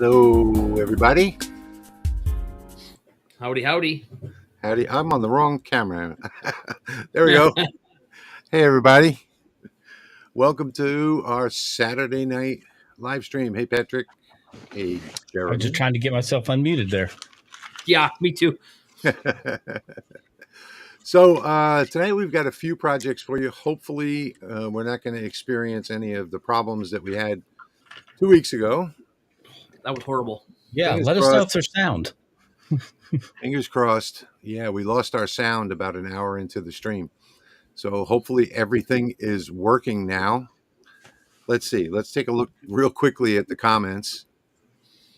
Hello, everybody. Howdy, howdy. Howdy. I'm on the wrong camera. There we go. Hey, everybody. Welcome to our Saturday night live stream. Hey, Patrick. Hey, I was just Jeremy. trying to get myself unmuted there. Yeah, me too. So tonight we've got a few projects for you. Hopefully, we're not going to experience any of the problems that we had 2 weeks ago. That was horrible. Yeah, Fingers let us know crossed. if there's sound. Fingers crossed. Yeah, we lost our sound about an hour into the stream. So hopefully everything is working now. Let's see. Let's take a look real quickly at the comments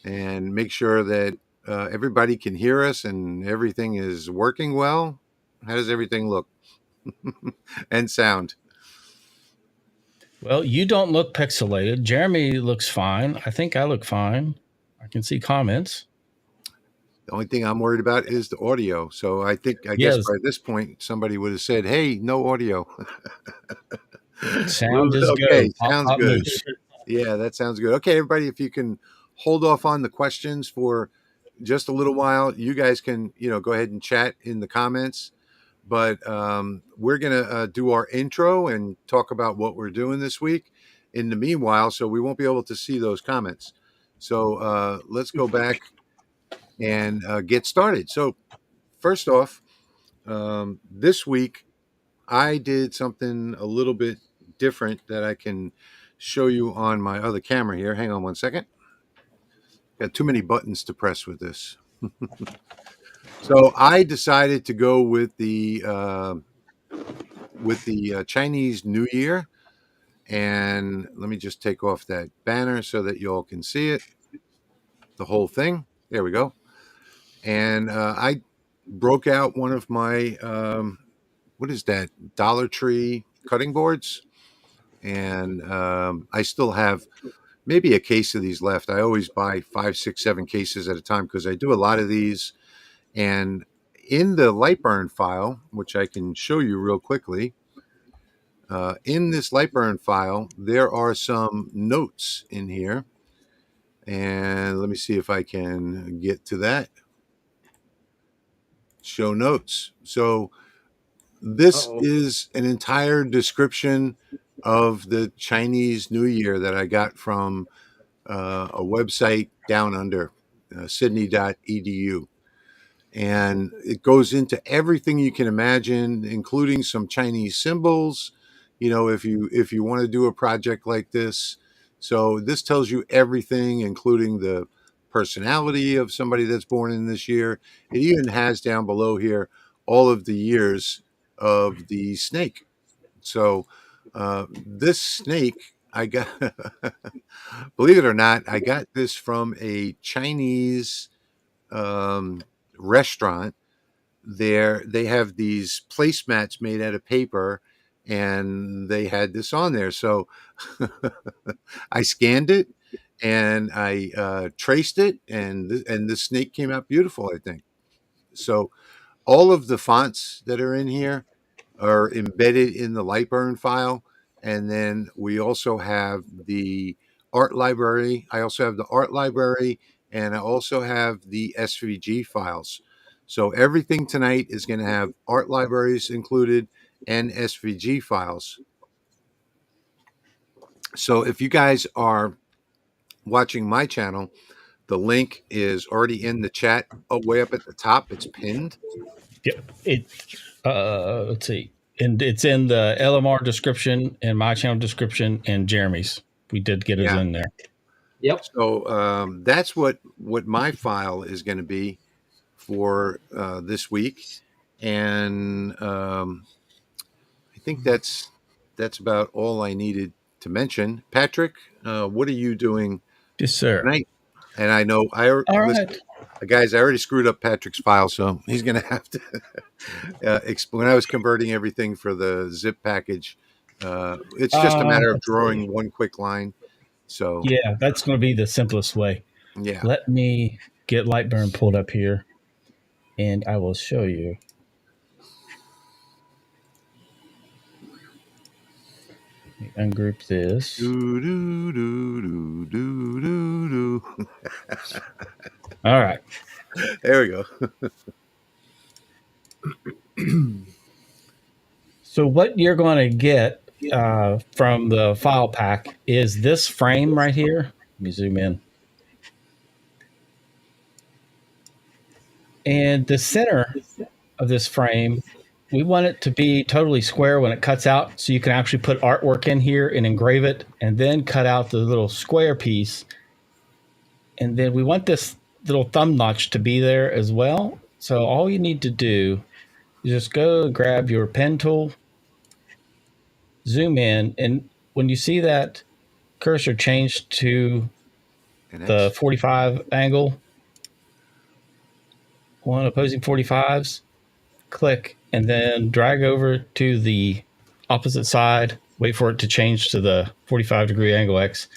and make sure that everybody can hear us and everything is working well. How does everything look and sound? Well, you don't look pixelated. Jeremy looks fine. I think I look fine. I can see comments. The only thing I'm worried about is the audio. So I guess Yes. by this point, somebody would have said, hey, no audio. Sound is Okay, good. Pop, sounds pop, good. moosh. Yeah, that sounds good. Okay, everybody, if you can hold off on the questions for just a little while, you guys can, go ahead and chat in the comments. But we're going to do our intro and talk about what we're doing this week in the meanwhile, so we won't be able to see those comments. So let's go back and get started. So first off, this week, I did something a little bit different that I can show you on my other camera here. Hang on one second. Got too many buttons to press with this. So I decided to go with the Chinese New Year, and let me just take off that banner so that you all can see it, the whole thing. There we go. And I broke out one of my what is that, Dollar Tree cutting boards, and I still have maybe a case of these left. I always buy 5, 6, 7 cases at a time because I do a lot of these. And in the Lightburn file, which I can show you real quickly, in this Lightburn file, there are some notes in here. And let me see if I can get to that. Show notes. So this is an entire description of the Chinese New Year that I got from a website down under, sydney.edu. And it goes into everything you can imagine, including some Chinese symbols, if you want to do a project like this. So this tells you everything, including the personality of somebody that's born in this year. It even has down below here all of the years of the snake. So this snake, I got, believe it or not, I got this from a Chinese restaurant. They have these placemats made out of paper, and they had this on there. So I scanned it and I traced it, and the snake came out beautiful, I think. So all of the fonts that are in here are embedded in the Lightburn file. And then we also have the art library. I also have the art library, and I also have the SVG files. So everything tonight is going to have art libraries included and SVG files. So if you guys are watching my channel, the link is already in the chat. Oh, way up at the top, it's pinned. Yep. Let's see. And it's in the LMR description and my channel description and Jeremy's. We did get it in there. Yep. So that's what my file is going to be for this week, and I think that's about all I needed to mention. Patrick, what are you doing Yes, sir. tonight? And I know guys, I already screwed up Patrick's file, so he's going to have to explain. When I was converting everything for the zip package, it's just a matter of drawing one quick line. So yeah, that's going to be the simplest way. Yeah. Let me get Lightburn pulled up here, and I will show you. Ungroup this. Do, do, do, do, do, do, do. All right. There we go. So what you're going to get from the file pack is this frame right here. Let me zoom in. And the center of this frame, we want it to be totally square when it cuts out, so you can actually put artwork in here and engrave it, and then cut out the little square piece. And then we want this little thumb notch to be there as well. So all you need to do is just go grab your pen tool, zoom in, and when you see that cursor change to the 45 angle, one opposing 45s, click, and then drag over to the opposite side, wait for it to change to the 45-degree angle X,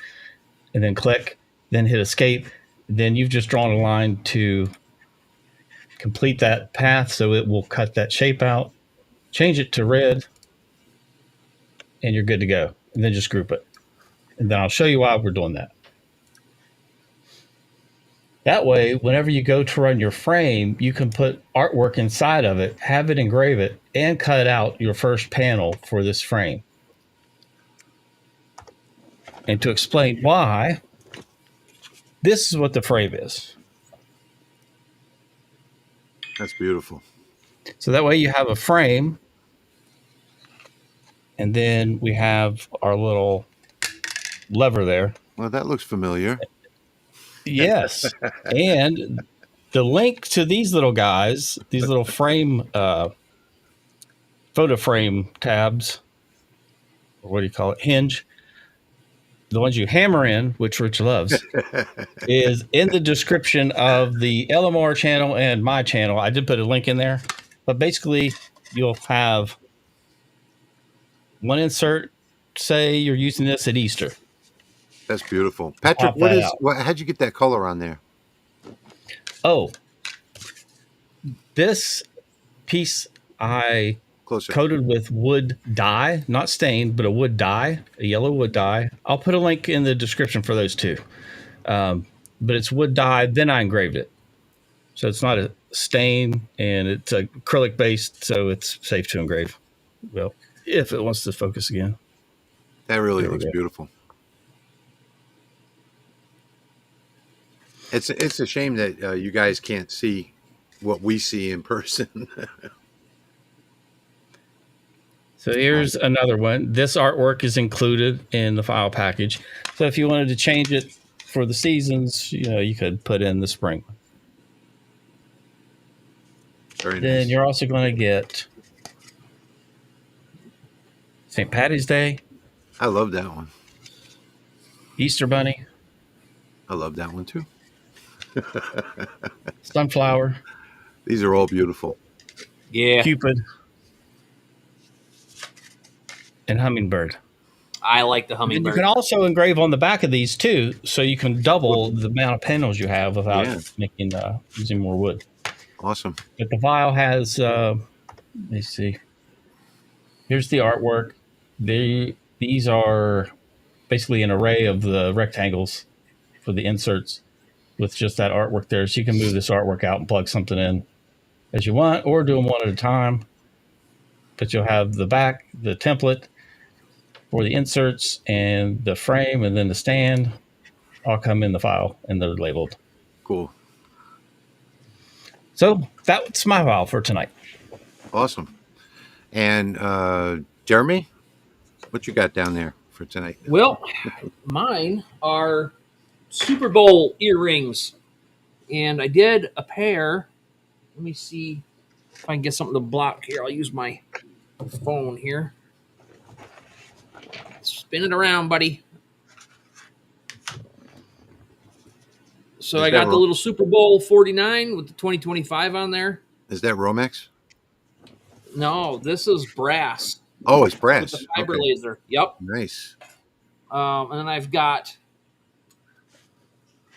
and then click, then hit escape. Then you've just drawn a line to complete that path, so it will cut that shape out, change it to red, and you're good to go. And then just group it. And then I'll show you why we're doing that. That way, whenever you go to run your frame, you can put artwork inside of it, have it engrave it, and cut out your first panel for this frame. And to explain why, this is what the frame is. That's beautiful. So that way you have a frame, and then we have our little lever there. Well, that looks familiar. Yes. And the link to these little guys, these little frame, photo frame tabs, or what do you call it? Hinge. The ones you hammer in, which Rich loves, is in the description of the LMR channel and my channel. I did put a link in there, but basically you'll have one insert. Say you're using this at Easter. That's beautiful. Patrick, how'd you get that color on there? Oh, this piece I coated with wood dye, not stained, but a wood dye, a yellow wood dye. I'll put a link in the description for those two. But it's wood dye, then I engraved it. So it's not a stain, and it's acrylic based, so it's safe to engrave. Well, if it wants to focus again. That really looks beautiful. It's a shame that you guys can't see what we see in person. So here's another one. This artwork is included in the file package. So if you wanted to change it for the seasons, you could put in the spring. Very then nice. You're also going to get St. Patty's Day. I love that one. Easter Bunny. I love that one too. Sunflower. These are all beautiful. Yeah. Cupid. And hummingbird. I like the hummingbird. And you can also engrave on the back of these too, so you can double the amount of panels you have without making using more wood. Awesome. But the vial has, let me see. Here's the artwork. These are basically an array of the rectangles for the inserts with just that artwork there. So you can move this artwork out and plug something in as you want, or do them one at a time. But you'll have the back, the template for the inserts, and the frame, and then the stand all come in the file, and they're labeled. Cool. So that's my file for tonight. Awesome. And Jeremy, what you got down there for tonight? Well, mine are Super Bowl earrings, and I did a pair. Let me see if I can get something to block here. I'll use my phone here. Spin it around, buddy. So I got the little Super Bowl 49 with the 2025 on there. Is that Romex? No, this is brass. Oh, it's brass. With the fiber laser. Yep. Nice. And then I've got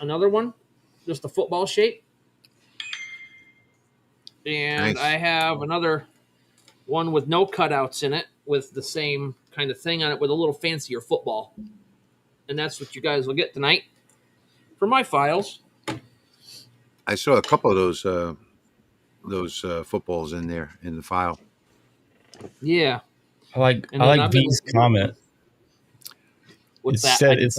another one, just a football shape. And I have another one with no cutouts in it, with the same kind of thing on it, with a little fancier football. And that's what you guys will get tonight for my files. I saw a couple of those footballs in there in the file. Yeah. I like V's comment. What's It that? said it's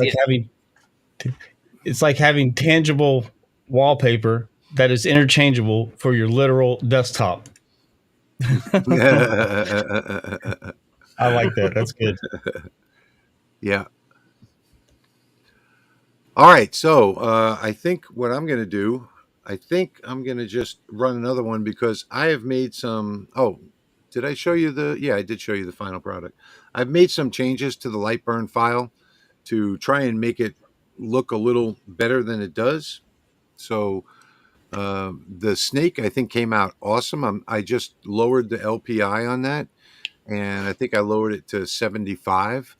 like having tangible wallpaper that is interchangeable for your literal desktop. I like that. That's good. Yeah. All right. So I think what I'm going to do, I think I'm going to just run another one because I have made some. Oh, did I show you the? Yeah, I did show you the final product. I've made some changes to the Lightburn file to try and make it look a little better than it does. So the snake, I think, came out awesome. I just lowered the LPI on that, and I think I lowered it to 75.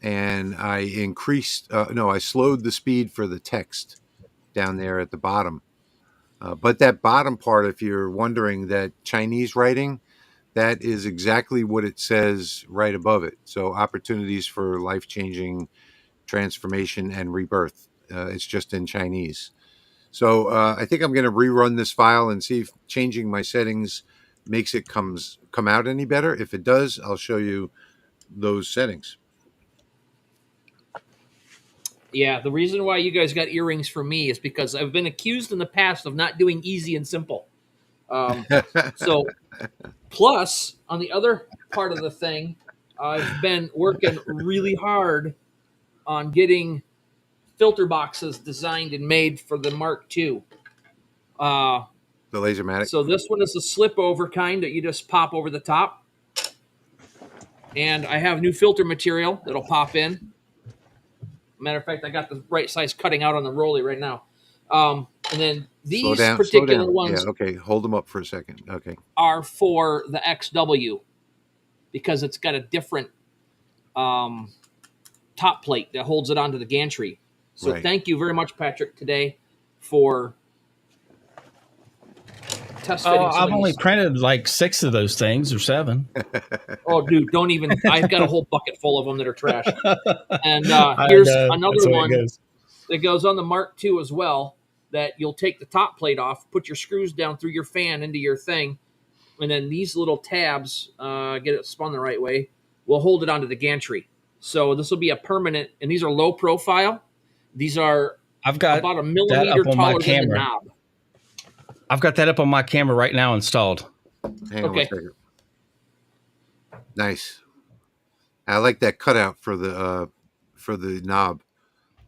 And I increased, I slowed the speed for the text down there at the bottom. But that bottom part, if you're wondering, that Chinese writing, that is exactly what it says right above it. So opportunities for life-changing transformation and rebirth. It's just in Chinese. So I think I'm going to rerun this file and see if changing my settings makes it come out any better. If it does, I'll show you those settings. Yeah, the reason why you guys got earrings from me is because I've been accused in the past of not doing easy and simple. So, plus, on the other part of the thing, I've been working really hard on getting filter boxes designed and made for the Mark II. The Lasermatic. So this one is a slip over kind that you just pop over the top. And I have new filter material that'll pop in. Matter of fact, I got the right size cutting out on the Rolly right now. And then these particular ones, yeah, okay, hold them up for a second. Okay, are for the XW because it's got a different top plate that holds it onto the gantry. So right. Thank you very much, Patrick, today for test fitting. I've only printed like 6 of those things or 7. Oh, dude, don't even. I've got a whole bucket full of them that are trash. And here's another one that goes on the Mark II as well, that you'll take the top plate off, put your screws down through your fan into your thing, and then these little tabs, get it spun the right way, will hold it onto the gantry. So this will be a permanent, and these are low profile. These are about a millimeter taller than the knob. I've got that up on my camera right now installed. Hang on one second. Nice. I like that cutout for the knob,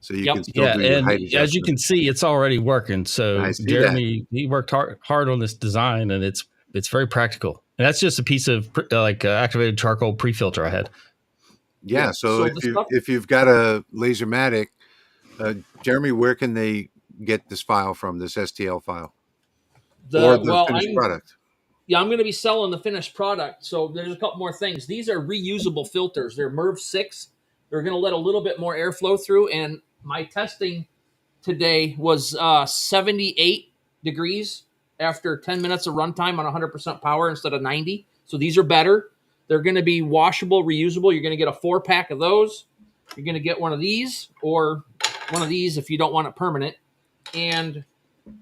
so you can still do your height adjustment. As you can see, it's already working. So Jeremy, he worked hard on this design, and it's very practical. And that's just a piece of activated charcoal pre-filter I had. Yeah. So if you've got a Lasermatic, Jeremy, where can they get this file from? This STL file or the finished product? Yeah, I'm going to be selling the finished product. So there's a couple more things. These are reusable filters. They're MERV 6. They're going to let a little bit more airflow through. And my testing today was 78 degrees after 10 minutes of runtime on 100% power instead of 90. So these are better. They're going to be washable, reusable. You're going to get a 4-pack of those. You're going to get one of these or one of these if you don't want it permanent. And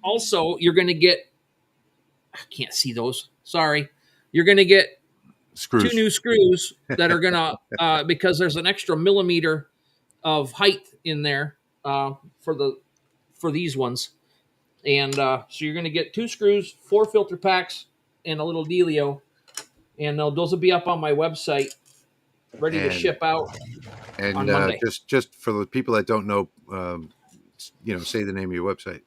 also, you're going to get, I can't see those. Sorry. You're going to get screws. 2 new screws that are going to, because there's an extra millimeter of height in there for these ones. And so you're going to get 2 screws, 4 filter packs, and a little dealio. And those will be up on my website, ready to ship out on Monday. Just for the people that don't know, say the name of your website.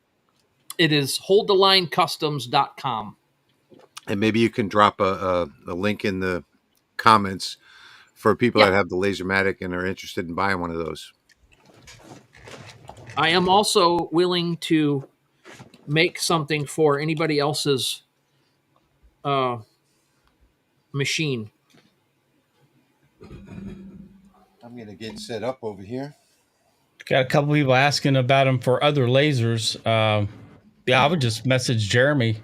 It is holdthelinecustoms.com. And maybe you can drop a link in the comments for people that have the Lasermatic and are interested in buying one of those. I am also willing to make something for anybody else's machine. I'm going to get set up over here. Got a couple people asking about them for other lasers. I would just message Jeremy.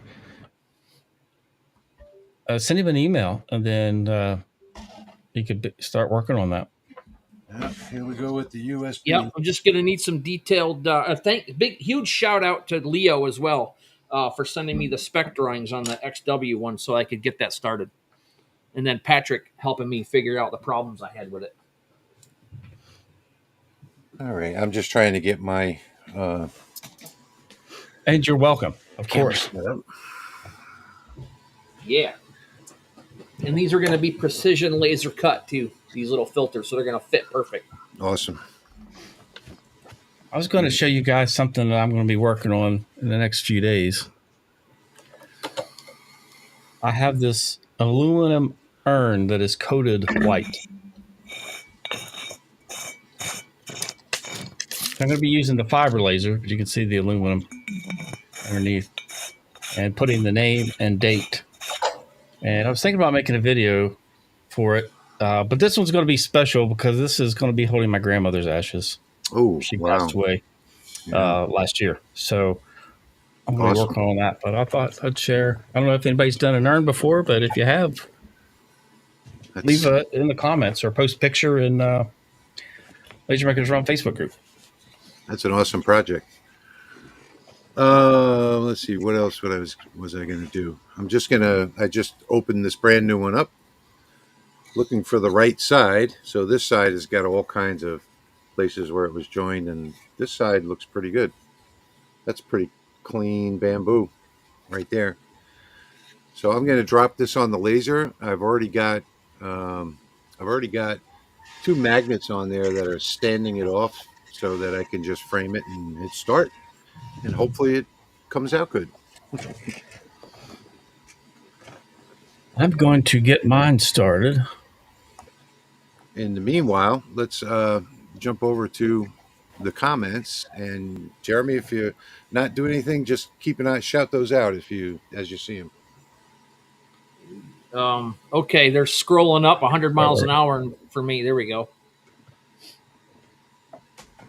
send him an email, and then he could start working on that. Here we go with the USB. Yep, I'm just going to need some detailed. Huge shout out to Leo as well for sending me the spec drawings on the XW one, so I could get that started. And then Patrick helping me figure out the problems I had with it. All right, I'm just trying to get my. And you're welcome, of course. Yeah. And these are going to be precision laser cut too. These little filters, so they're going to fit perfect. Awesome. I was going to show you guys something that I'm going to be working on in the next few days. I have this aluminum urn that is coated white. I'm going to be using the fiber laser, but you can see the aluminum underneath, and putting the name and date. And I was thinking about making a video for it, but this one's going to be special because this is going to be holding my grandmother's ashes. Oh, she wow. passed away last year. So I'm going to be working on that, but I thought I'd share. I don't know if anybody's done an urn before, but if you have, leave it in the comments or post a picture in Laser Makers Realm Facebook group. That's an awesome project. Let's see, what else was I going to do? I just opened this brand new one up, looking for the right side. So this side has got all kinds of places where it was joined, and this side looks pretty good. That's pretty clean bamboo right there. So I'm going to drop this on the laser. I've already got 2 magnets on there that are standing it off so that I can just frame it and hit start, and hopefully it comes out good. I'm going to get mine started. In the meanwhile, let's jump over to the comments. And Jeremy, if you're not doing anything, just keep an eye, shout those out as you see them. Okay, they're scrolling up 100 miles an hour for me. There we go.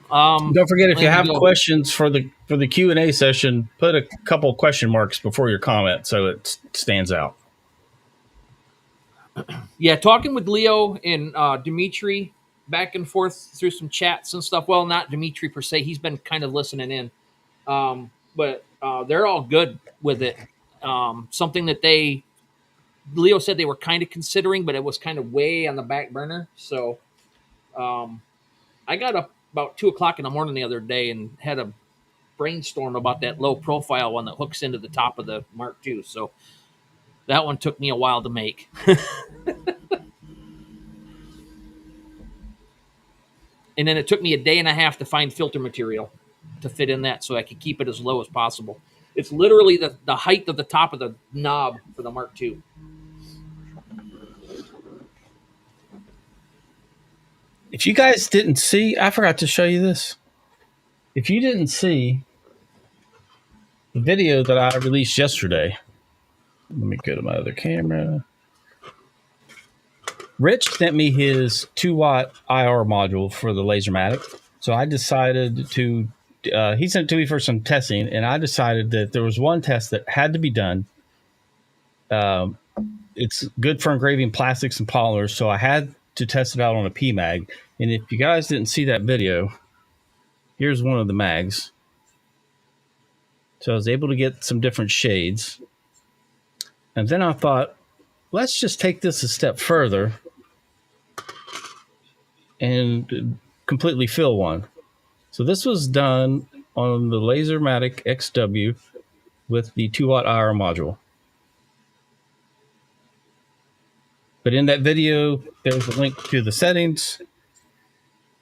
Don't forget, if you have questions for the Q&A session, put a couple question marks before your comment so it stands out. Yeah, talking with Leo and Dimitri back and forth through some chats and stuff. Well, not Dimitri per se. He's been kind of listening in. But they're all good with it. Something that Leo said they were kind of considering, but it was kind of way on the back burner. So I got up about 2 o'clock in the morning the other day and had a brainstorm about that low profile one that hooks into the top of the Mark II. So that one took me a while to make. And then it took me a day and a half to find filter material to fit in that so I could keep it as low as possible. It's literally the height of the top of the knob for the Mark II. If you guys didn't see, I forgot to show you this. If you didn't see the video that I released yesterday, let me go to my other camera. Rich sent me his 2-watt IR module for the Lasermatic. So I decided to, he sent it to me for some testing, and I decided that there was one test that had to be done. It's good for engraving plastics and polymers, so I had to test it out on a PMag. And if you guys didn't see that video, here's one of the mags. So I was able to get some different shades. And then I thought, let's just take this a step further and completely fill one. So this was done on the Lasermatic XW with the 2-watt IR module. But in that video, there's a link to the settings,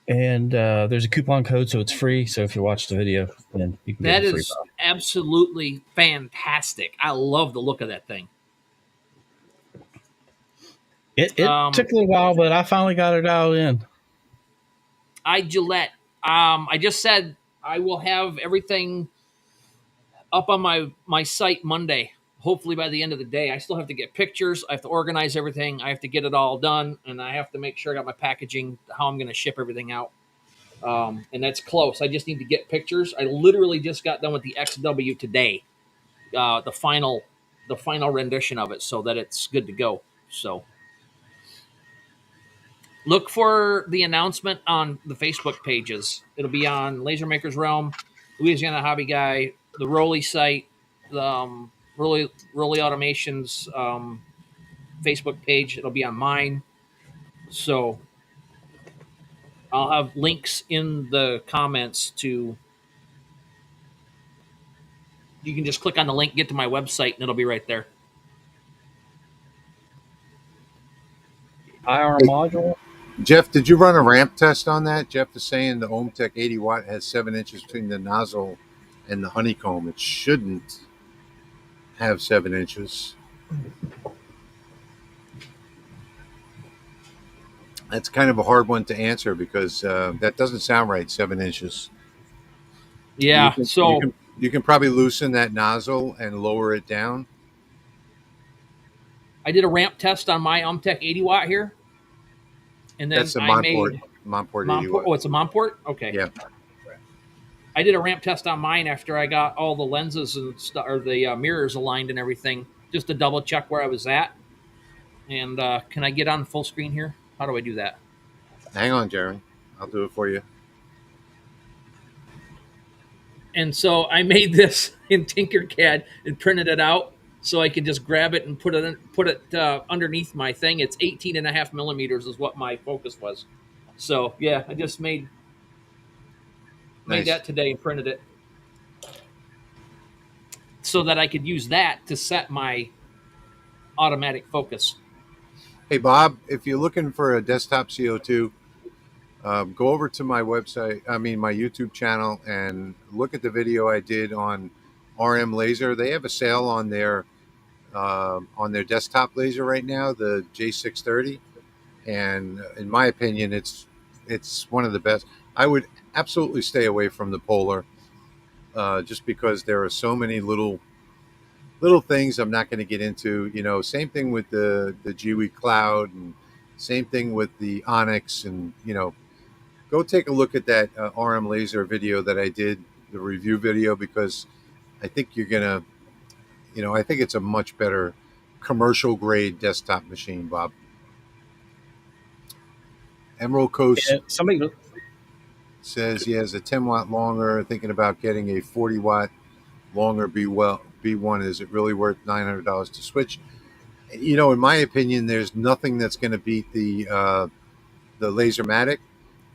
and there's a coupon code, so it's free. So if you watch the video, then you can get it free. That is absolutely fantastic. I love the look of that thing. It took a little while, but I finally got it out in. Gillette. I just said I will have everything up on my site Monday. Hopefully by the end of the day. I still have to get pictures. I have to organize everything. I have to get it all done, and I have to make sure I got my packaging, how I'm going to ship everything out. And that's close. I just need to get pictures. I literally just got done with the XW today, the final the final rendition of it so that it's good to go. So look for the announcement on the Facebook pages. It'll be on Laser Makers Realm, Louisiana Hobby Guy, the Rolly site, the Rolly Automations Facebook page. It'll be on mine. So I'll have links in the comments to. You can just click on the link, get to my website, and it'll be right there. IR Hey, module. Jeff, did you run a ramp test on that? Jeff is saying the OhmTech 80 watt has 7 inches between the nozzle and the honeycomb. It shouldn't have 7 inches. That's kind of a hard one to answer because that doesn't sound right. 7 inches. You Yeah. can you So can you can probably loosen that nozzle and lower it down. I did a ramp test on my Umtech 80 watt here, and then That's a I Monport made Monport 80 Montport. watt. Oh, it's a Montport. Okay. Yeah, I did a ramp test on mine after I got all the lenses and or the mirrors aligned and everything, just to double check where I was at. And can I get on full screen here? How do I do that? hang on, Jeremy. I'll do it for you. And so I made this in Tinkercad and printed it out so I could just grab it and put it underneath my thing. It's 18 and a half millimeters is what my focus was. So yeah, I just made Nice. that today and printed it so that I could use that to set my automatic focus. Hey, Bob, if you're looking for a desktop CO2, go over to my website, my YouTube channel, and look at the video I did on RM laser. They have a sale on their desktop laser right now, the J630, and in my opinion, it's one of the best. I would absolutely stay away from the Polar, just because there are so many little things I'm not going to get into. Same thing with the GWI Cloud, and same thing with the Onyx, and go take a look at that RM laser video that I did, the review video, because I think you're gonna, I think it's a much better commercial grade desktop machine, Bob. Emerald Coast Yeah, somebody says he has a 10 watt longer, thinking about getting a 40 watt longer B1. Is it really worth $900 to switch? In my opinion, there's nothing that's going to beat the Lasermatic.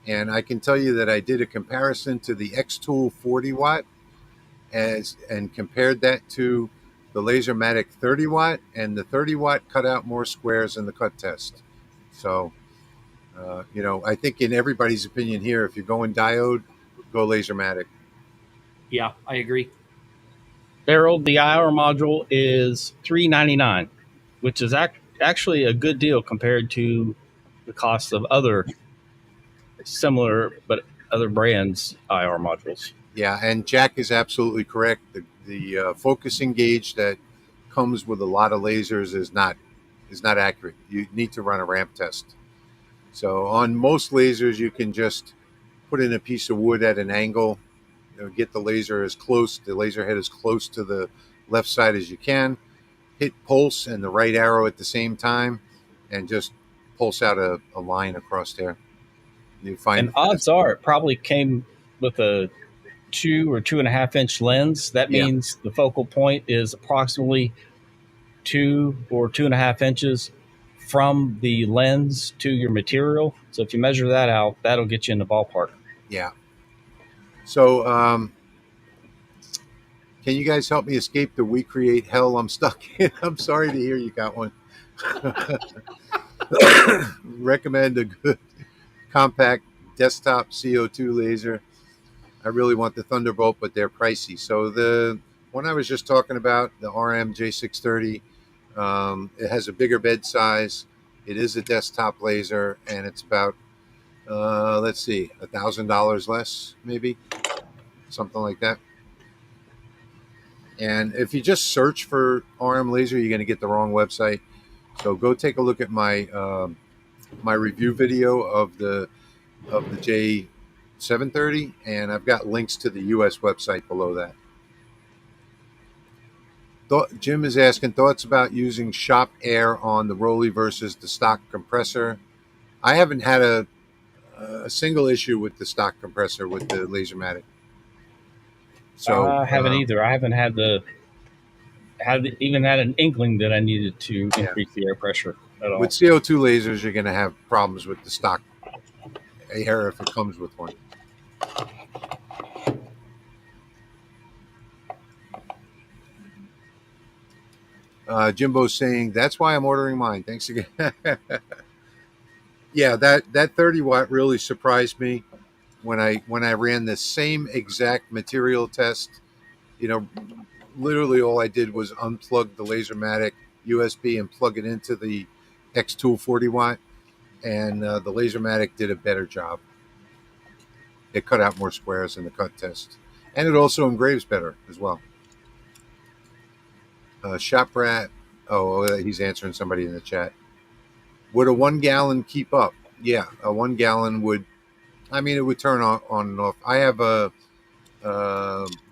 And I can tell you that I did a comparison to the X-Tool 40 watt and compared that to the Lasermatic 30 watt, and the 30 watt cut out more squares in the cut test. So, I think in everybody's opinion here, if you're going diode, go Lasermatic. Yeah, I agree. Harold, the IR module is $399, which is actually a good deal compared to the cost of other similar but other brands IR modules. Yeah, and Jack is absolutely correct. The focusing gauge that comes with a lot of lasers is not accurate. You need to run a ramp test. So on most lasers, you can just put in a piece of wood at an angle, get the laser head as close to the left side as you can, hit pulse and the right arrow at the same time, and just pulse out a line across there. You find And odds are it probably came with a 2 or 2.5 inch lens. That Yeah. means the focal point is approximately 2 or 2.5 inches from the lens to your material. So if you measure that out, that'll get you in the ballpark. Yeah. So, can you guys help me escape the we create hell I'm stuck in? I'm sorry to hear you got one. Recommend a good compact desktop CO2 laser. I really want the Thunderbolt, but they're pricey. So the one I was just talking about, the RM J630, it has a bigger bed size. It is a desktop laser, and it's about let's see, $1,000 less, maybe something like that. And if you just search for RM laser, you're going to get the wrong website. So go take a look at my review video of the J730, and I've got links to the US website below that. Jim is asking thoughts about using shop air on the Rolly versus the stock compressor. I haven't had a single issue with the stock compressor with the Lasermatic. So I haven't either. I haven't even had an inkling that I needed to yeah, increase the air pressure at with all. CO2 lasers, you're going to have problems with the stock air if it comes with one. Jimbo's saying that's why I'm ordering mine. Thanks again. Yeah, that 30 watt really surprised me when I ran the same exact material test. You know, literally all I did was unplug the Lasermatic USB and plug it into the X-Tool 40 watt, and the Lasermatic did a better job. It cut out more squares in the cut test, and it also engraves better as well. Shop rat. Oh, he's answering somebody in the chat. Would a 1 gallon keep up? Yeah, a 1 gallon would. I mean, it would turn on and off. I have a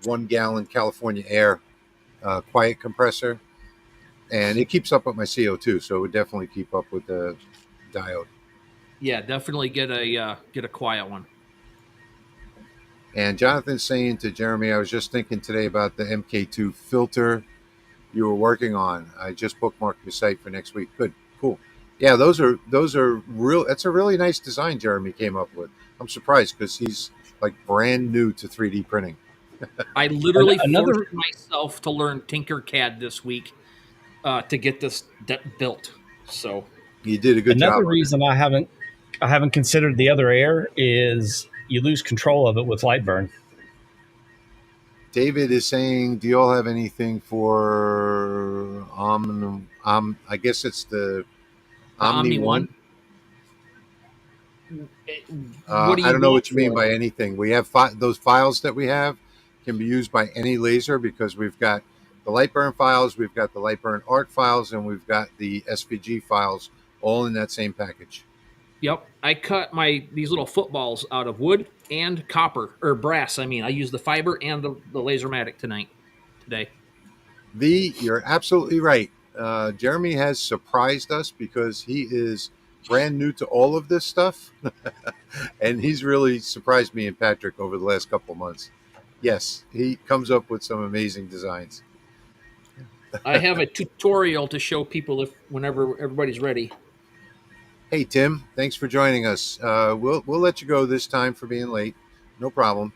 1 gallon California Air quiet compressor, and it keeps up with my CO2, so it would definitely keep up with the diode. Yeah, definitely get a quiet one. And Jonathan's saying to Jeremy, I was just thinking today about the MK2 filter you were working on. I just bookmarked your site for next week. Good, cool. Yeah, those are real. That's a really nice design Jeremy came up with. I'm surprised because he's like brand new to 3D printing. I literally Another forced myself to learn Tinkercad this week to get this built. So You did a good another job on it. reason I haven't considered the other air is you lose control of it with light burn. David is saying, do you all have anything for I guess it's the the Omni Omni One. One. What do I you don't know want what you mean for by it? anything. We have those files that we have can be used by any laser because we've got the Lightburn files, we've got the Lightburn art files, and we've got the SVG files all in that same package. Yep, I cut these little footballs out of wood and copper or brass. I mean, I use the fiber and the Lasermatic today. You're absolutely right. Jeremy has surprised us because he is brand new to all of this stuff, and he's really surprised me and Patrick over the last couple of months. Yes, he comes up with some amazing designs. I have a tutorial to show people if whenever everybody's ready. Hey Tim, thanks for joining us. We'll let you go this time for being late. No problem.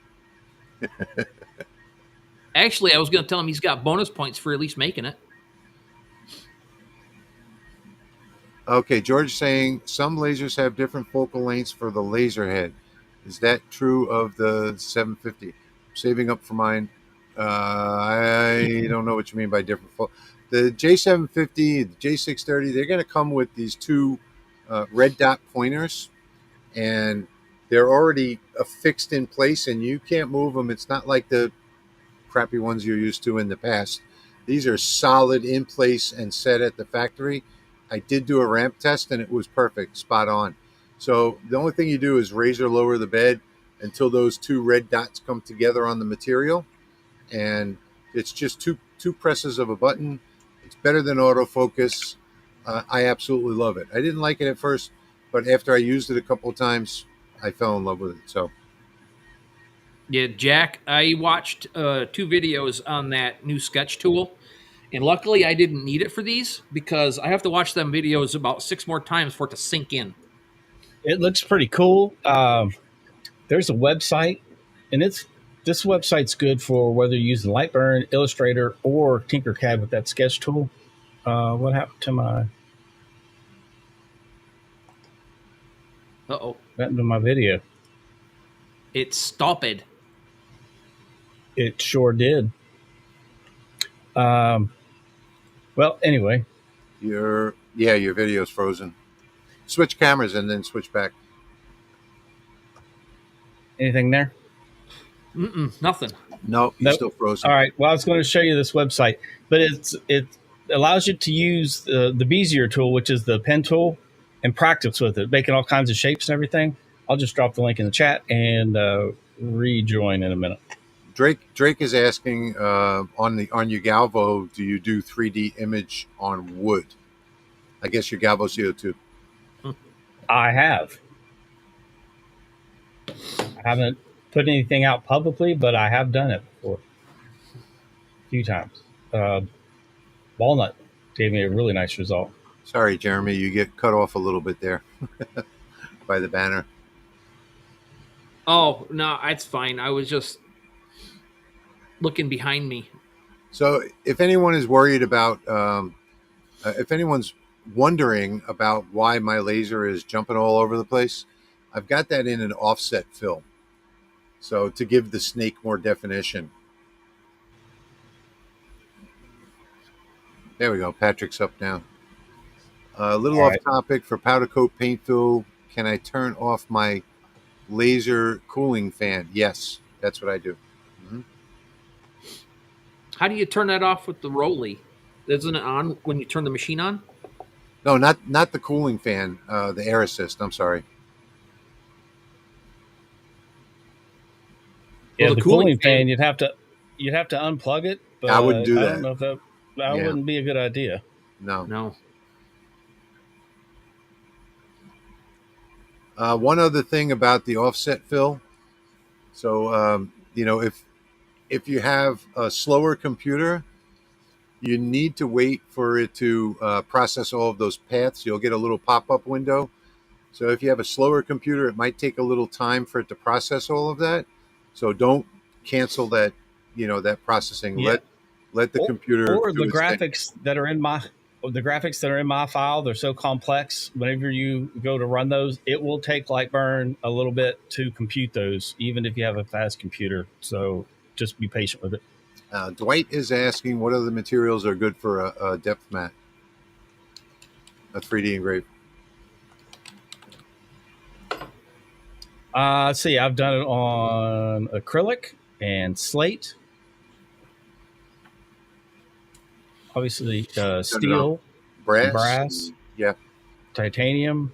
Actually, I was going to tell him he's got bonus points for at least making it. Okay, George saying some lasers have different focal lengths for the laser head. Is that true of the 750? Saving up for mine. I don't know what you mean by different. The J750, the J630, they're going to come with these two red dot pointers, and they're already affixed in place, and you can't move them. It's not like the crappy ones you're used to in the past. These are solid in place and set at the factory. I did do a ramp test and it was perfect, spot on. So the only thing you do is raise or lower the bed until those two red dots come together on the material, and it's just two presses of a button. It's better than autofocus. I absolutely love it. I didn't like it at first, but after I used it a couple of times, I fell in love with it. So Yeah, Jack, I watched 2 videos on that new sketch tool, and luckily I didn't need it for these because I have to watch them videos about 6 more times for it to sink in. It looks pretty cool. There's a website, and this website's good for whether you're using Lightburn, Illustrator, or Tinkercad with that sketch tool. What happened to my Uh-oh. what happened to my video? It's stopped. It sure did. Well, anyway, your video's frozen. Switch cameras and then switch back. anything there? Nothing. No, you're Nope. still frozen. All right. Well, I was going to show you this website, but it allows you to use the Bezier tool, which is the pen tool, and practice with it, making all kinds of shapes and everything. I'll just drop the link in the chat and rejoin in a minute. Drake is asking on your Galvo, do you do 3D image on wood? I guess your Galvo CO2. I have. I haven't put anything out publicly, but I have done it before a few times. Walnut gave me a really nice result. Sorry, Jeremy, you get cut off a little bit there by the banner. Oh no, that's fine. I was just looking behind me. So, if anyone is worried about, if anyone's wondering about why my laser is jumping all over the place, I've got that in an offset fill. So to give the snake more definition. There we go. Patrick's up now. A little All off right. topic for powder coat paint fill. Can I turn off my laser cooling fan? Yes, that's what I do. Mm-hmm. How do you turn that off with the Rolly? Isn't it on when you turn the machine on? No, not the cooling fan. The air assist. I'm sorry. Yeah, Well, the the cooling fan you'd have to unplug it, I wouldn't but do I don't that. know if that Yeah. wouldn't be a good idea. No. No. One other thing about the offset fill. So if you have a slower computer, you need to wait for it to process all of those paths. You'll get a little pop-up window. So if you have a slower computer, it might take a little time for it to process all of that. So don't cancel that, that processing. Yeah, Let the computer or do the its thing. graphics that are in my file, they're so complex. Whenever you go to run those, it will take Lightburn a little bit to compute those, even if you have a fast computer. So just be patient with it. Dwight is asking what other materials are good for a depth mat, a 3D engrave. Let's see. I've done it on acrylic and slate. Obviously, steel, brass, yeah. titanium.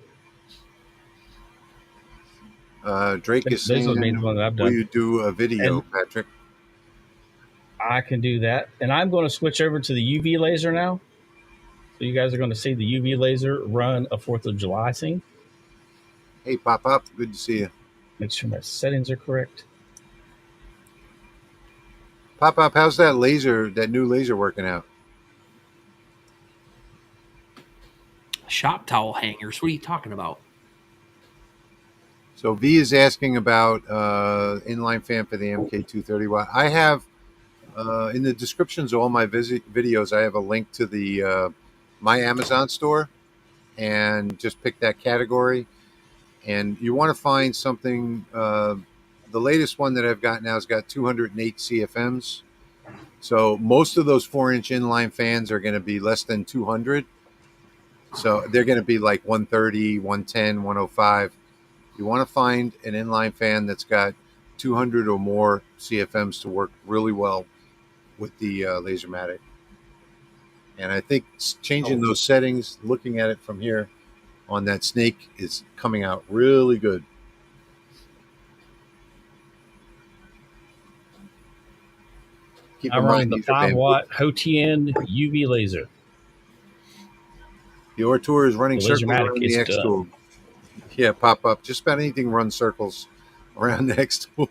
Drake is Those are the saying, main ones that I've will done. you do a video, And Patrick? I can do that. And I'm going to switch over to the UV laser now. So you guys are going to see the UV laser run a 4th of July scene. Hey, Pop, good to see you. Make sure my settings are correct. Pop, how's that new laser working out? Shop towel hangers. What are you talking about? So V is asking about inline fan for the MK230 watt. I have in the descriptions of all my videos, I have a link to the my Amazon store, and just pick that category. And you want to find something. The latest one that I've got now has got 208 CFMs. So most of those 4-inch inline fans are going to be less than 200. So they're going to be like 130, 110, 105. You want to find an inline fan that's got 200 or more CFMs to work really well with the Lasermatic. And I think changing those settings, looking at it from here on that snake, is coming out really good. Keep in I'm running mind, the these are 5-watt Hotian UV laser. The Ortour is running The circles Lasermatic around is the X done. tool. Yeah, Pop. Just about anything runs circles around the X tool.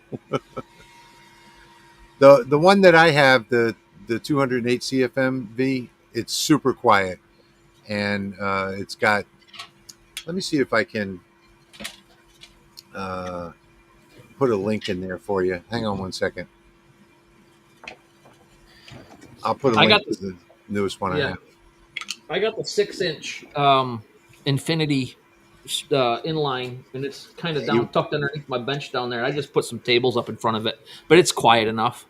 The one that I have, the 208 CFM V, it's super quiet, and it's got. Let me see if I can put a link in there for you. Hang on one second. I'll put a link to the newest one I have. I got the 6-inch Infinity inline, and it's kind of tucked underneath my bench down there. I just put some tables up in front of it, but it's quiet enough.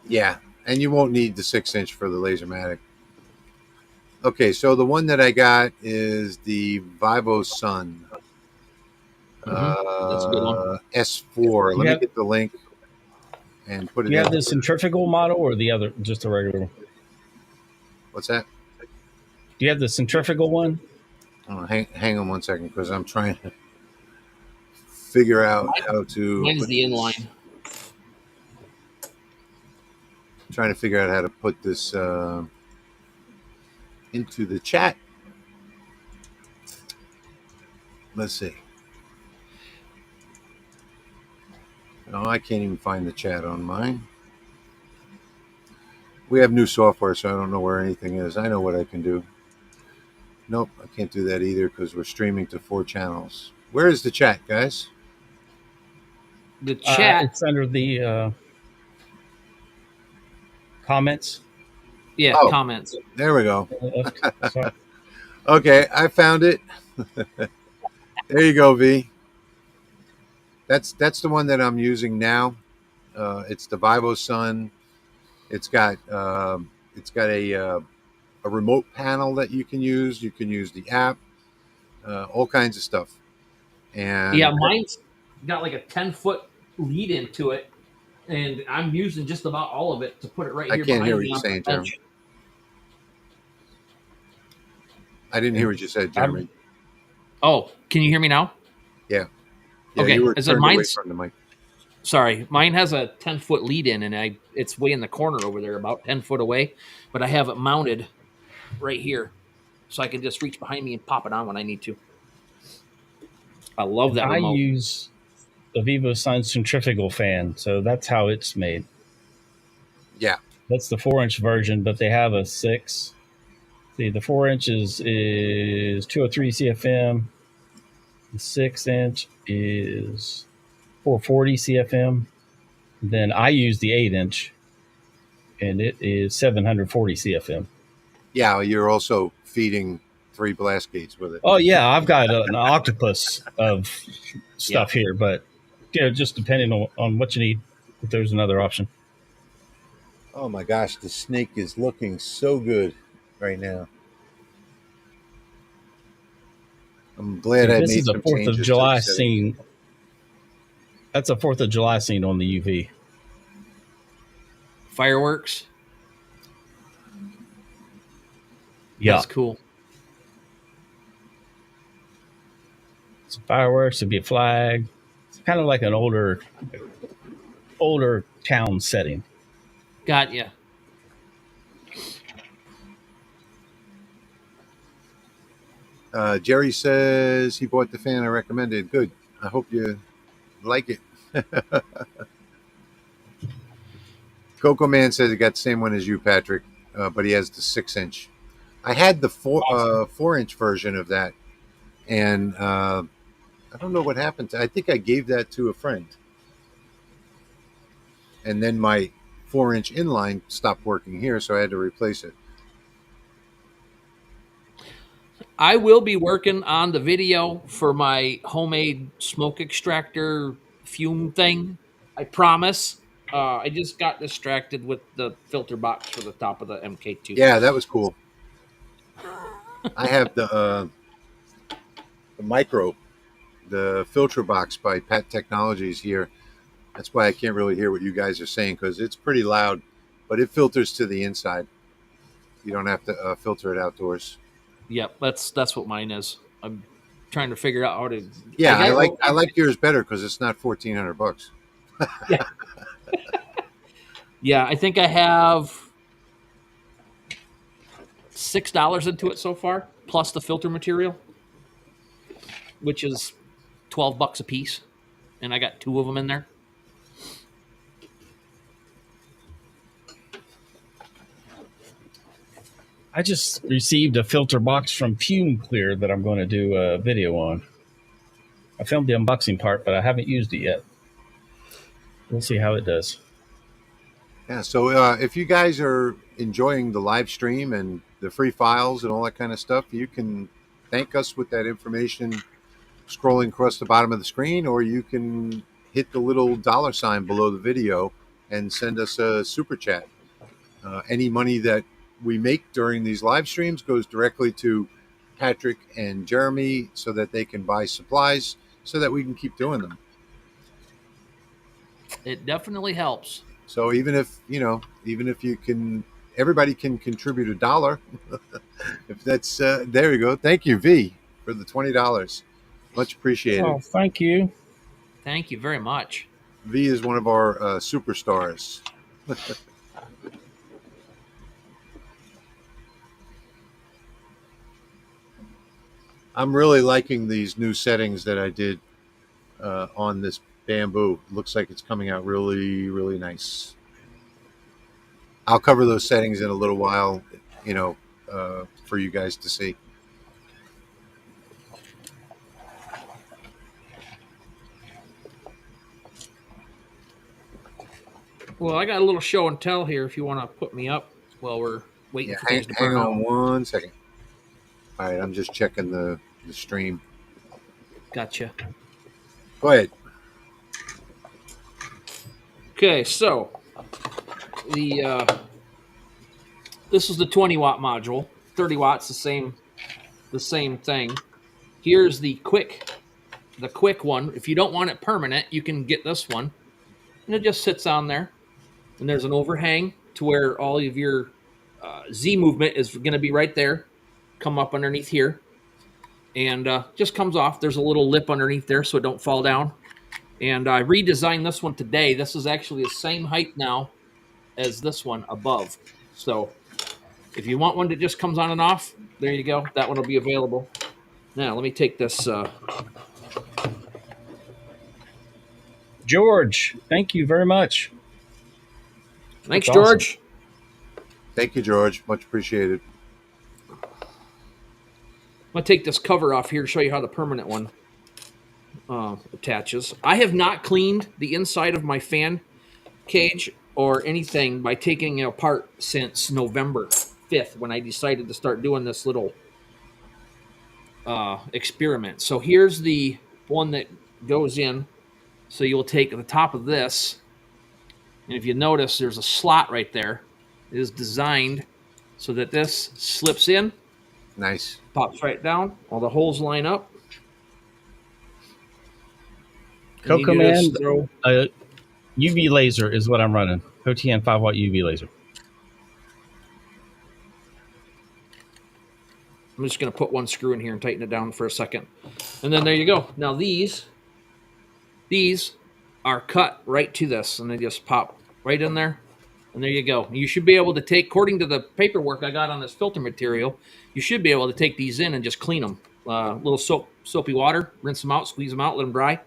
Yeah, and you won't need the 6-inch for the Lasermatic. Okay, so the one that I got is the Vivo Sun. That's a good one. S4. Let me get the link and put it in. Do you have the centrifugal model or the other, just a regular one? What's that? Do you have the centrifugal one? Oh, hang on one second, because I'm trying to figure out how to. Mine's the inline. trying to figure out how to put this into the chat. Let's see. No, I can't even find the chat on mine. We have new software, so I don't know where anything is. I know what I can do. Nope, I can't do that either because we're streaming to 4 channels. Where is the chat, guys? The chat. It's under the comments. Yeah, Oh, comments. there we go. So, Okay, I found it. There you go, V. That's the one that I'm using now. It's the Vivo Sun. It's got a remote panel that you can use. You can use the app, all kinds of stuff. And Yeah, mine's got like a 10-foot lead into it, and I'm using just about all of it to put it right I here can't hear behind what me you're on the saying, Jeremy. bench. I didn't hear what you said, Jeremy. Oh, can you hear me now? Yeah, Okay, you were I said turned away mine's. from the mic. Sorry, mine has a 10-foot lead in, and it's way in the corner over there, about 10 foot away. But I have it mounted right here, so I can just reach behind me and pop it on when I need to. I love that I remote. use the Vivo Sun centrifugal fan, so that's how it's made. Yeah, That's the 4-inch version, but they have a 6. See, the 4 inches is 203 CFM. The 6-inch is 440 CFM. Then I use the 8-inch, and it is 740 CFM. yeah. You're also feeding 3 blast gates with it. Oh yeah, I've got an octopus of stuff here, but just depending on what you need. If there's another option. Oh my gosh, the snake is looking so good right now. I'm glad See, I this made is a some 4th of changes to the July settings. scene. That's a 4th of July scene on the UV. Fireworks. Yeah, That's cool. some fireworks. It'd be a flag. It's kind of like an older town setting. Got ya. Jerry says he bought the fan I recommended. Good. I hope you like it. Coco Man says he got the same one as you, Patrick, but he has the 6-inch. I had the 4-inch version of that, and I don't know what happened. I think I gave that to a friend, and then my 4-inch inline stopped working here, so I had to replace it. I will be working on the video for my homemade smoke extractor fume thing. I promise. I just got distracted with the filter box for the top of the MK2. Yeah, that was cool. I have the micro, the filter box by Pat Technologies here. That's why I can't really hear what you guys are saying because it's pretty loud, but it filters to the inside. You don't have to filter it outdoors. Yep, that's what mine is. I'm trying to figure out how to. Yeah, I like yours better because it's not $1,400. Yeah. Yeah, I think I have $6 into it so far, plus the filter material, which is $12 a piece, and I got 2 of them in there. I just received a filter box from Fume Clear that I'm going to do a video on. I filmed the unboxing part, but I haven't used it yet. We'll see how it does. Yeah, so if you guys are enjoying the live stream and the free files and all that kind of stuff, you can thank us with that information scrolling across the bottom of the screen, or you can hit the little $ below the video and send us a super chat. Any money that we make during these live streams goes directly to Patrick and Jeremy so that they can buy supplies so that we can keep doing them. It definitely helps. So even if you can, everybody can contribute $1. If that's there you go. Thank you, V, for the $20. Much appreciated. Oh, thank you. Thank you very much. V is one of our superstars. I'm really liking these new settings that I did on this bamboo. Looks like it's coming out really, really nice. I'll cover those settings in a little while, you know, for you guys to see. Well, I got a little show and tell here if you want to put me up while we're waiting Yeah, for things to hang burn on out. 1 second. All right, I'm just checking the stream. Gotcha. Go ahead. Okay, so the this is the 20-watt module. 30 watts, the same thing. Here's the quick one. If you don't want it permanent, you can get this one, and it just sits on there. And there's an overhang to where all of your Z movement is going to be right there. Come up underneath here, and just comes off. There's a little lip underneath there so it don't fall down. And I redesigned this one today. This is actually the same height now as this one above. So if you want one that just comes on and off, there you go. That one will be available. Now let me take this. George, thank you very much. Thanks, That's awesome. George. Thank you, George. Much appreciated. I'm going to take this cover off here to show you how the permanent one attaches. I have not cleaned the inside of my fan cage or anything by taking it apart since November 5th when I decided to start doing this little experiment. So here's the one that goes in. So you'll take the top of this, and if you notice, there's a slot right there. It is designed so that this slips in, Nice. pops right down. All the holes line up. Coco Man, throw. UV laser is what I'm running. OTN 5-watt UV laser. I'm just going to put one screw in here and tighten it down for a second. And then there you go. Now these are cut right to this, and they just pop right in there. And there you go. You should be able to take, according to the paperwork I got on this filter material, you should be able to take these in and just clean them. Little soapy water, rinse them out, squeeze them out, let them dry.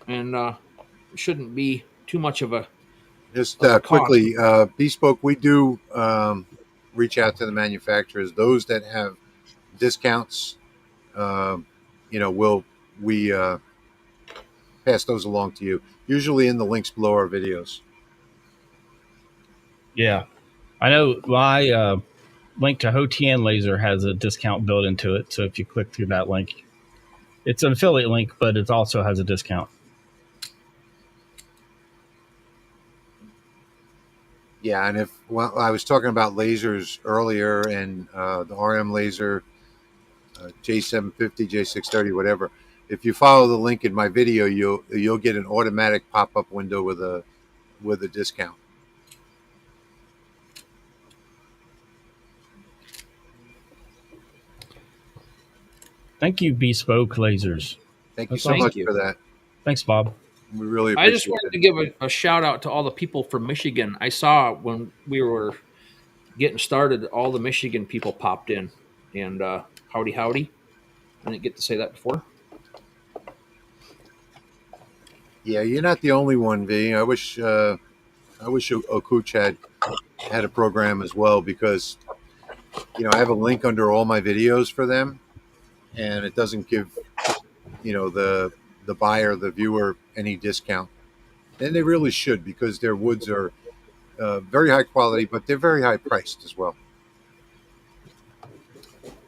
And it shouldn't be too much of a Just of a quickly, Bespoke, we do reach out to the manufacturers. Those that have discounts, we pass those along to you, usually in the links below our videos. Yeah. I know my link to HOTN laser has a discount built into it. So if you click through that link, it's an affiliate link, but it also has a discount. Yeah, and I was talking about lasers earlier, and the RM laser, J750, J630, whatever. If you follow the link in my video, you'll get an automatic pop-up window with a discount. Thank you, Bespoke Lasers. Thank you so much for that. Thanks, Bob. We really appreciate it. I just wanted to give a shout out to all the people from Michigan. I saw when we were getting started, all the Michigan people popped in. And howdy. I didn't get to say that before. Yeah, you're not the only one, V. I wish Okuch had a program as well, because I have a link under all my videos for them, and it doesn't give the buyer, the viewer, any discount. And they really should, because their woods are very high quality, but they're very high priced as well.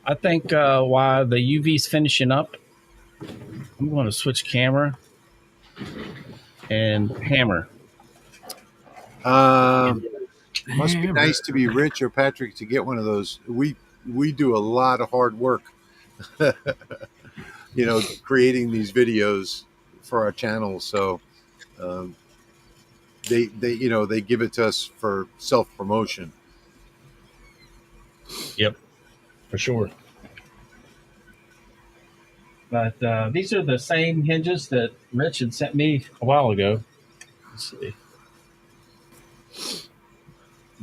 I think while the UV's finishing up, I'm going to switch camera and hammer. Must be nice to be rich, or Patrick, to get one of those. We do a lot of hard work, creating these videos for our channel. So they give it to us for self-promotion. Yep, for sure. But these are the same hinges that Rich had sent me a while ago. Let's see.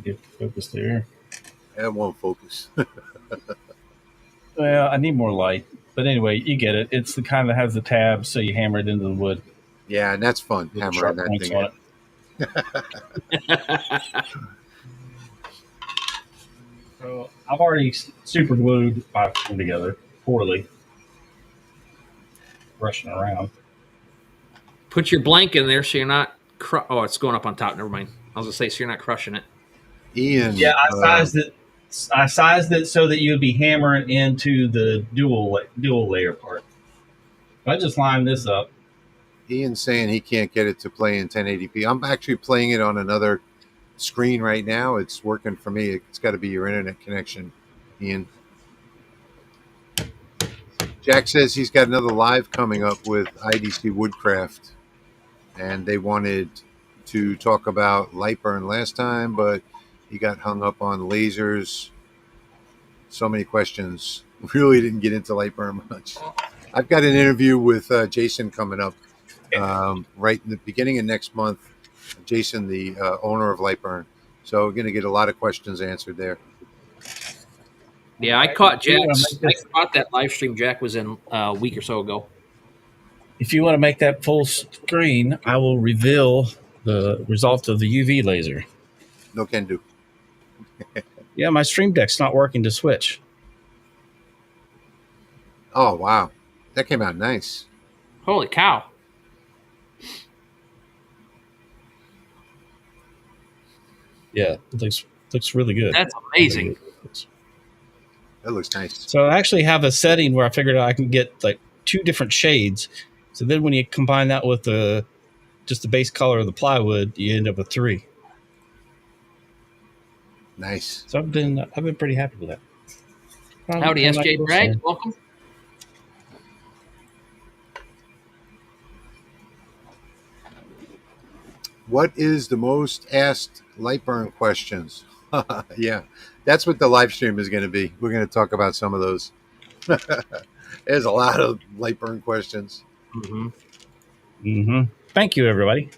Get the focus there. It won't focus. Well, I need more light. But anyway, you get it. It's the kind that has the tabs, so you hammer it into the wood Yeah, and that's fun, with the hammering sharp that points thing on in. it. So I've already super glued my phone together poorly, rushing around. Put your blank in there so you're not. Oh, it's going up on top. Never mind. I was gonna say so you're not crushing it. Yeah, Ian, I sized it. I sized it so that you'd be hammering into the dual layer part. I just lined this up. Ian's saying he can't get it to play in 1080p. I'm actually playing it on another screen right now. It's working for me. It's got to be your internet connection, Ian. Jack says he's got another live coming up with IDC Woodcraft, and they wanted to talk about Lightburn last time, but he got hung up on lasers. So many questions. Really didn't get into Lightburn much. I've got an interview with Jason coming up right in the beginning of next month. Jason, the owner of Lightburn. So we're going to get a lot of questions answered there. Yeah, I caught Jack's. I caught that live stream Jack was in a week or so ago. If you want to make that full screen, I will reveal the result of the UV laser. No can do. Yeah, my Stream Deck's not working to switch. Oh, wow. That came out nice. Holy cow! Yeah, it looks really good. That's amazing. That looks nice. So I actually have a setting where I figured out I can get like 2 different shades. So then when you combine that with just the base color of the plywood, you end up with 3. Nice. So I've been pretty happy with that. Howdy, SJ Drag. Welcome. What is the most asked Lightburn questions? Yeah, that's what the live stream is going to be. We're going to talk about some of those. There's a lot of Lightburn questions. Mm-hmm. Mm-hmm. Thank you, everybody.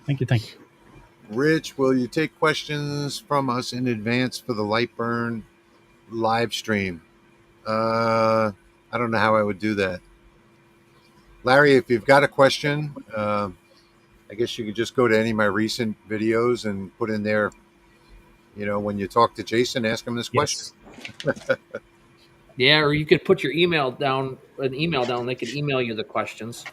Thank you. Rich, will you take questions from us in advance for the Lightburn live stream? I don't know how I would do that. Larry, if you've got a question, I guess you could just go to any of my recent videos and put in there, when you talk to Jason, ask him this question. Yeah, or you could put your email down, they could email you the questions.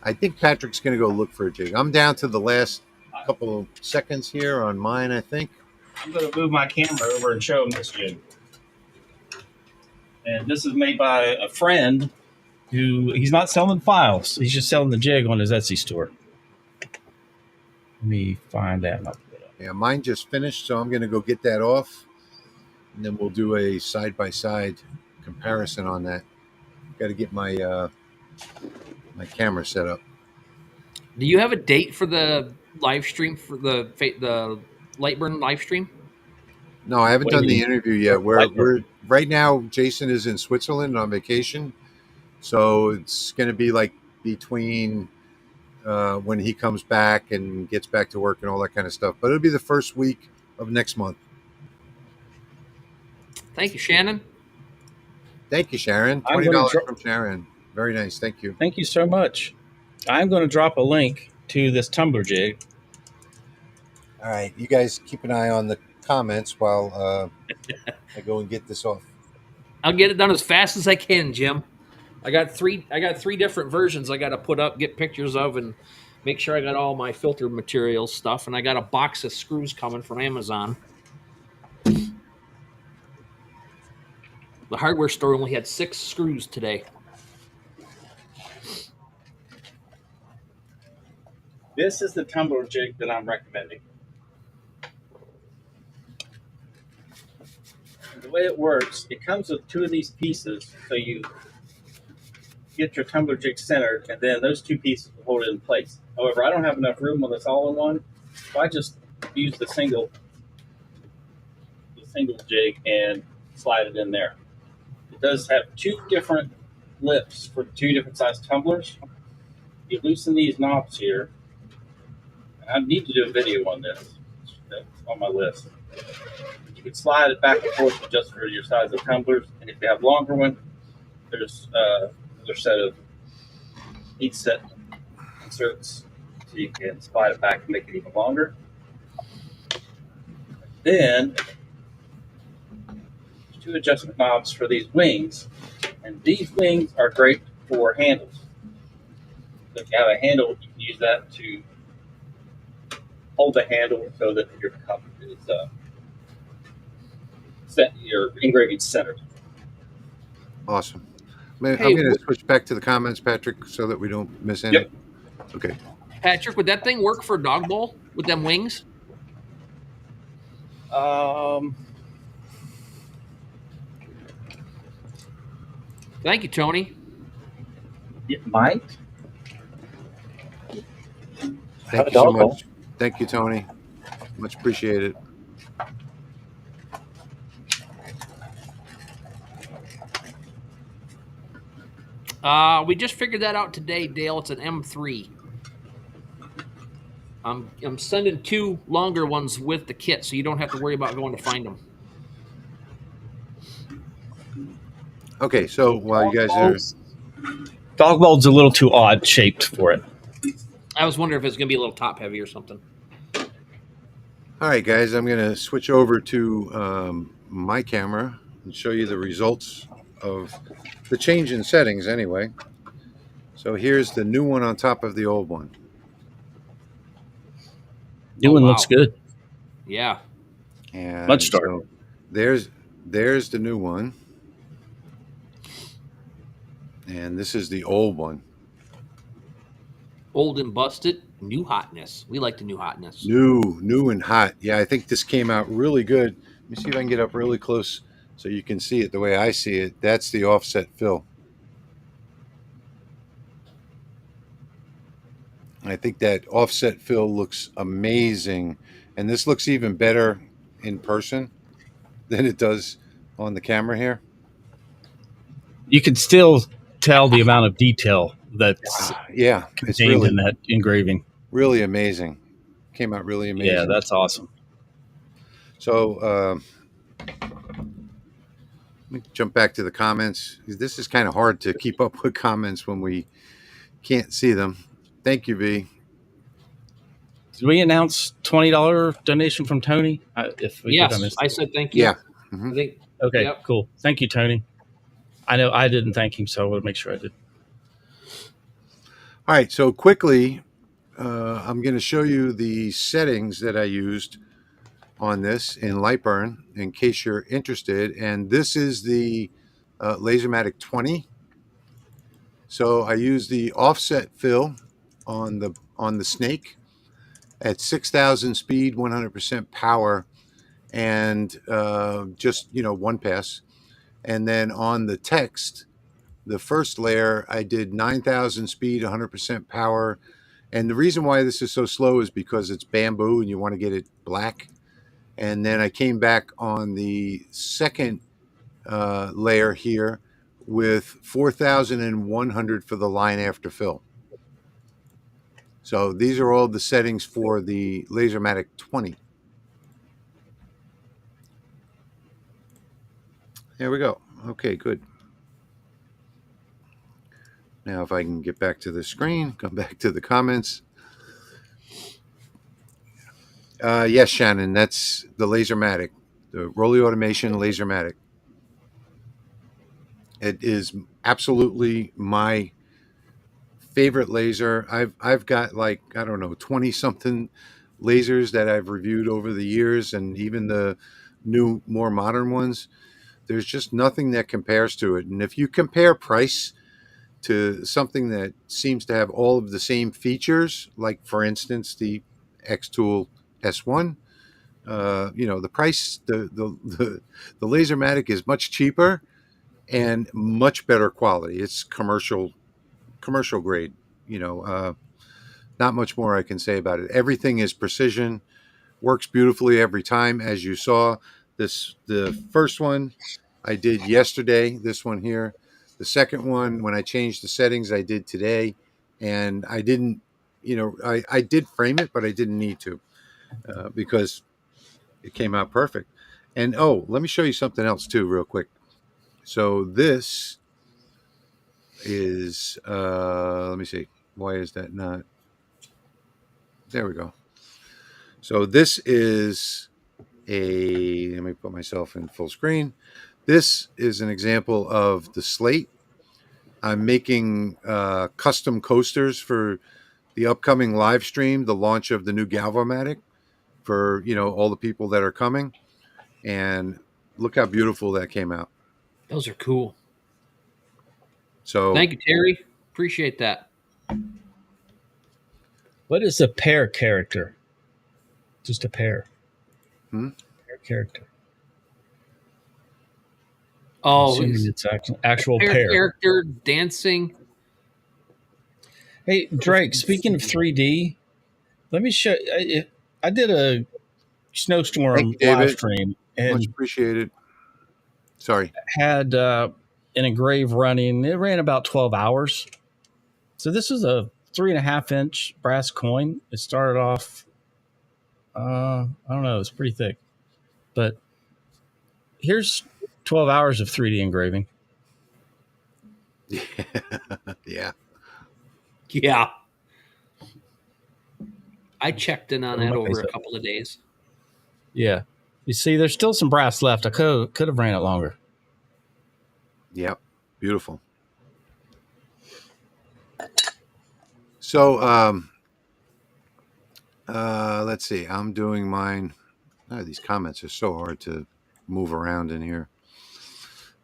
I think Patrick's going to go look for a jig. I'm down to the last couple of seconds here on mine, I think. I'm going to move my camera over and show him this jig. And this is made by a friend who, he's not selling files. He's just selling the jig on his Etsy store. Let me find that. Yeah, mine just finished, so I'm going to go get that off. And then we'll do a side-by-side comparison on that. Got to get my my camera set up. Do you have a date for the live stream, for the Lightburn live stream? No, I haven't done the interview yet. We're right now, Jason is in Switzerland on vacation. So it's going to be like between when he comes back and gets back to work and all that kind of stuff. But it'll be the first week of next month. Thank you, Shannon. Thank you, Sharon. $20 from Sharon. Very nice. Thank you. Thank you so much. I'm going to drop a link to this tumbler jig. All right. You guys keep an eye on the comments while I go and get this off. I'll get it done as fast as I can, Jim. I got three different versions I got to put up, get pictures of, and make sure I got all my filter materials stuff. And I got a box of screws coming from Amazon. The hardware store only had 6 screws today. This is the tumbler jig that I'm recommending. The way it works, it comes with 2 of these pieces, so you get your tumbler jig centered, and then those 2 pieces will hold it in place. However, I don't have enough room on this all-in-one, so I just use the single jig and slide it in there. It does have 2 different lips for 2 different size tumblers. You loosen these knobs here. I need to do a video on this. That's on my list. You can slide it back and forth just for your size of tumblers. And if you have longer one, there's another set of each set inserts, so you can slide it back and make it even longer. Then there's 2 adjustment knobs for these wings, and these wings are great for handles. So if you have a handle, you can use that to hold the handle so that your cup is set, your engraving centered. Awesome. I'm Hey, going to switch back to the comments, Patrick, so that we don't miss any. Yep. Okay. Patrick, would that thing work for a dog bowl with them wings? Thank you, Tony. It might. Thank you so much. Thank you, Tony. Much appreciated. We just figured that out today, Dale. It's an M3. I'm sending 2 longer ones with the kit, so you don't have to worry about going to find them. Okay, so while you guys are... Dog mold's a little too odd shaped for it. I was wondering if it's going to be a little top heavy or something. All right, guys, I'm going to switch over to my camera and show you the results of the change in settings anyway. So here's the new one on top of the old one. New one looks good. Yeah. And much darker. So there's the new one. And this is the old one. Old and busted, new hotness. We like the new hotness. New and hot. Yeah, I think this came out really good. Let me see if I can get up really close so you can see it the way I see it. That's the offset fill. I think that offset fill looks amazing. And this looks even better in person than it does on the camera here. You can still tell the amount of detail that's contained in that engraving. Really amazing. Came out really amazing. Yeah, that's awesome. So let me jump back to the comments. This is kind of hard to keep up with comments when we can't see them. Thank you, V. Did we announce $20 donation from Tony? If we did, I said thank you. Yeah. Mm-hmm. I think, okay, cool. Thank you, Tony. I know I didn't thank him, so I want to make sure I did. All right, so quickly, I'm going to show you the settings that I used on this in Lightburn in case you're interested. And this is the Lasermatic 20. So I use the offset fill on the snake at 6,000 speed, 100% power, and just, one pass. And then on the text, the first layer, I did 9,000 speed, 100% power. And the reason why this is so slow is because it's bamboo and you want to get it black. And then I came back on the second layer here with 4,100 for the line after fill. So these are all the settings for the Lasermatic 20. There we go. Okay, good. Now if I can get back to the screen, come back to the comments. Yes, Shannon, that's the Lasermatic, the Rolly Automation Lasermatic. It is absolutely my favorite laser. I've got like, I don't know, 20 something lasers that I've reviewed over the years, and even the new, more modern ones. There's just nothing that compares to it. And if you compare price to something that seems to have all of the same features, like for instance the X-Tool S1, the price, the Lasermatic is much cheaper and much better quality. It's commercial grade. Not much more I can say about it. Everything is precision, works beautifully every time. As you saw, the first one I did yesterday. This one here, the second one, when I changed the settings, I did today, and I didn't. I did frame it, but I didn't need to because it came out perfect. And oh, let me show you something else too, real quick. So this is let me see. Why is that not? There we go. So this is let me put myself in full screen. This is an example of the slate. I'm making custom coasters for the upcoming live stream, the launch of the new Galvamatic for, all the people that are coming. And look how beautiful that came out. Those are cool. So Thank you, Terry. Appreciate that. What is a pair character? Just a pair. hmm? Pair character. Oh, Assuming it's actual pair pair. character dancing. Hey, Drake, speaking of 3D, let me show I did a Thank snowstorm you, live David. stream Much and appreciated. Sorry. had an engrave running. It ran about 12 hours. So this is a 3.5-inch brass coin. It started off, I don't know, it's pretty thick. But here's 12 hours of 3D engraving. Yeah. Yeah. I checked in on Cover that my over face a up. couple of days. Yeah. You see, there's still some brass left. I could have ran it longer. Yep. Beautiful. So let's see. I'm doing mine. These comments are so hard to move around in here.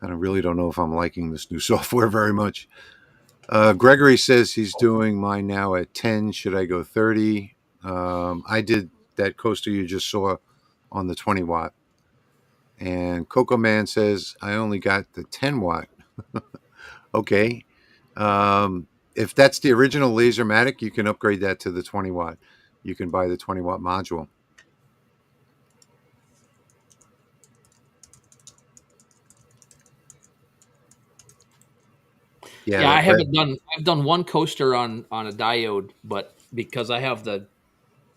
I really don't know if I'm liking this new software very much. Gregory says he's doing mine now at 10. Should I go 30? I did that coaster you just saw on the 20 watt. And Coco Man says I only got the 10 watt. Okay. If that's the original Lasermatic, you can upgrade that to the 20 watt. You can buy the 20 watt module. Yeah, I haven't done. I've done one coaster on a diode, but because I have the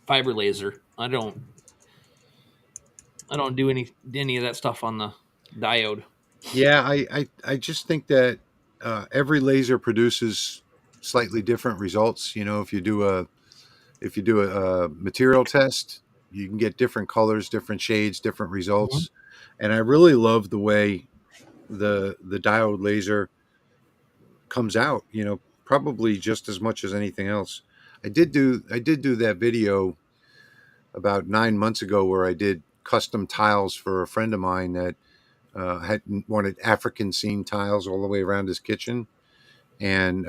fiber laser, I don't do any of that stuff on the diode. Yeah, I just think that every laser produces slightly different results. If you do a material test, you can get different colors, different shades, different Mhm. results. And I really love the way the diode laser comes out. Probably just as much as anything else. I did do that video about 9 months ago where I did custom tiles for a friend of mine that had wanted African scene tiles all the way around his kitchen, and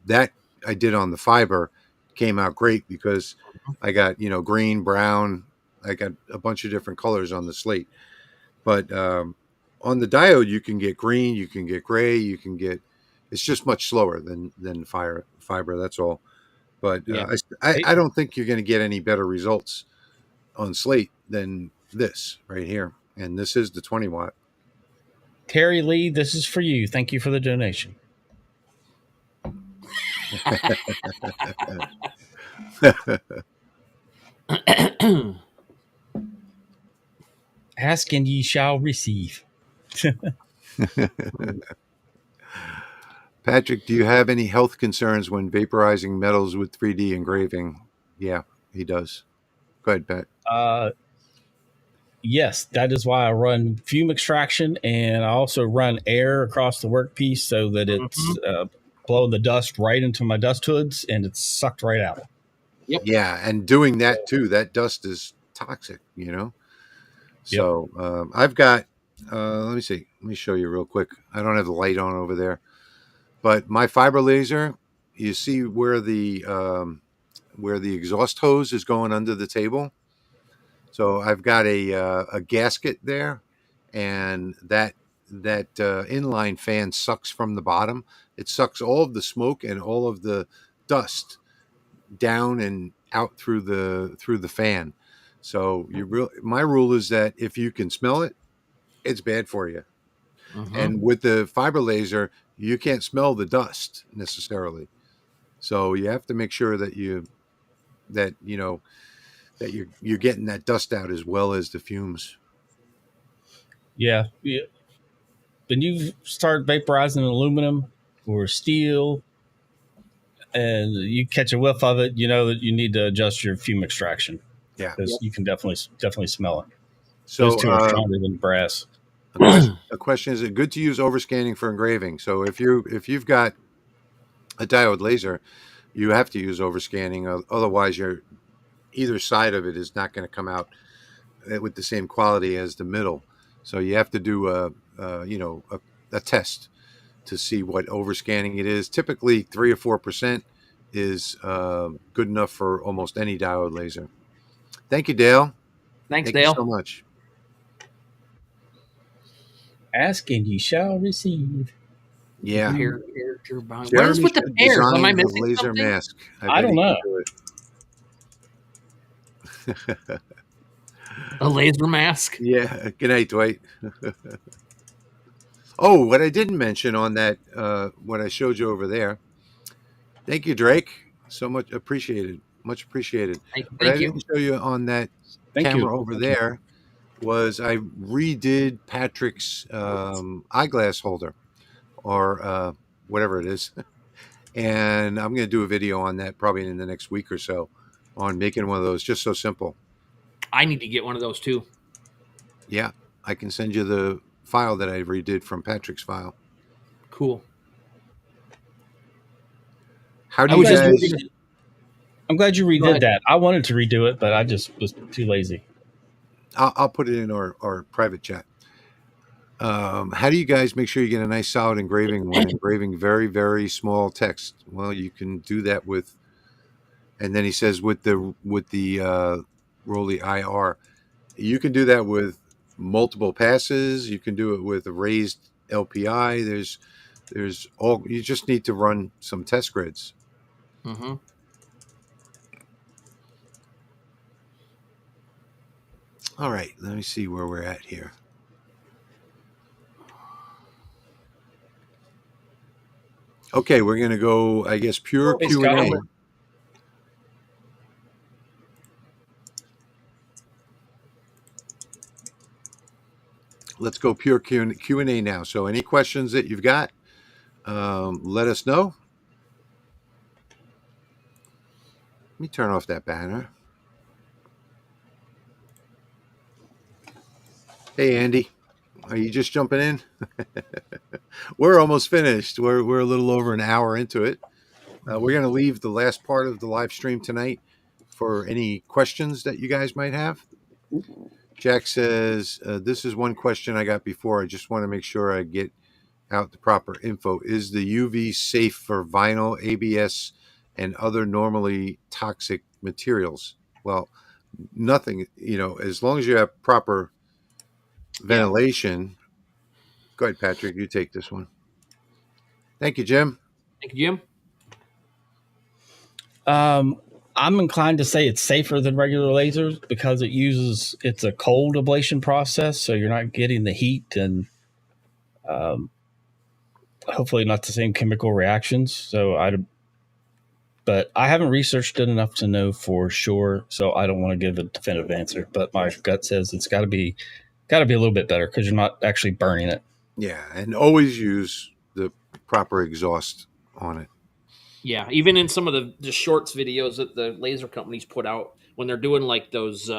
that I did on the fiber came out great because I got green, brown, I got a bunch of different colors on the slate. But on the diode, you can get green, you can get gray, you can get. It's just much slower than fiber. That's all. But Yeah. I don't think you're going to get any better results on slate than this right here. And this is the 20 watt. Terry Lee, this is for you. Thank you for the donation. Ask and ye shall receive. Patrick, do you have any health concerns when vaporizing metals with 3D engraving? Yeah, he does. Go ahead, Pat. Yes, that is why I run fume extraction, and I also run air across the workpiece so that it's blowing the dust right into my dust hoods and it's sucked right out. Yep. Yeah, and doing that too, that dust is toxic. Yep. So I've got, let me see, let me show you real quick. I don't have the light on over there, but my fiber laser, you see where the exhaust hose is going under the table. So I've got a gasket there, and that inline fan sucks from the bottom. It sucks all of the smoke and all of the dust down and out through the fan. So my rule is that if you can smell it, it's bad for you. And with the fiber laser, you can't smell the dust necessarily. So you have to make sure that you're getting that dust out as well as the fumes. Yeah. When you start vaporizing aluminum or steel and you catch a whiff of it, you know that you need to adjust your fume extraction Yeah. because Yep. you can definitely smell it. Those So two are stronger than brass. a question: is it good to use overscanning for engraving? So if you've got a diode laser, you have to use overscanning. Otherwise, either side of it is not going to come out with the same quality as the middle. So you have to do a test to see what overscanning it is. Typically, 3 or 4% is good enough for almost any diode laser. Thank you, Dale. Thanks, Thank you so Dale. much. Ask and you shall receive. Yeah, Repair character bind. What is Jeremy with the should pairs? Am I design a missing laser something? mask. I I bet don't he know. can do it. A laser mask? Yeah. Good night, Dwight. Oh, what I didn't mention on that, what I showed you over there. Thank you, Drake. So much appreciated. Much appreciated. What I Thank you. didn't show you on that Thank you. camera over Thank you. there was I redid Patrick's eyeglass holder, or whatever it is. And I'm going to do a video on that probably in the next week or so on making one of those, just so simple. I need to get one of those too. Yeah, I can send you the file that I redid from Patrick's file. Cool. How do I I'm you was glad just you. guys? moving. I'm glad you Go redid ahead. that. I wanted to redo it, but I just was too lazy. I'll put it in our private chat. How do you guys make sure you get a nice solid engraving when engraving very, very small text? Well, you can do that with, and then he says with the Rolly IR, you can do that with multiple passes. You can do it with a raised LPI. There's all, you just need to run some test grids. Mm-hmm. All right, let me see where we're at here. Okay, we're gonna go, I guess, pure Hey, Q and Scott. A. Let's go pure Q and A now. So, any questions that you've got, let us know. Let me turn off that banner. Hey, Andy, are you just jumping in? We're almost finished. We're a little over an hour into it. We're going to leave the last part of the live stream tonight for any questions that you guys might have. Jack says, this is one question I got before. I just want to make sure I get out the proper info. Is the UV safe for vinyl, ABS, and other normally toxic materials? Well, nothing, as long as you have proper Yeah. ventilation. Go ahead, Patrick. You take this one. Thank you, Jim. Thank you, Jim. Um, I'm inclined to say it's safer than regular lasers because it's a cold ablation process, so you're not getting the heat and um, hopefully not the same chemical reactions. But I haven't researched it enough to know for sure, so I don't want to give a definitive answer. But my gut says it's got to be a little bit better because you're not actually burning it. Yeah, and always use the proper exhaust on it. Yeah. Even in some of the shorts videos that the laser companies put out when they're doing like those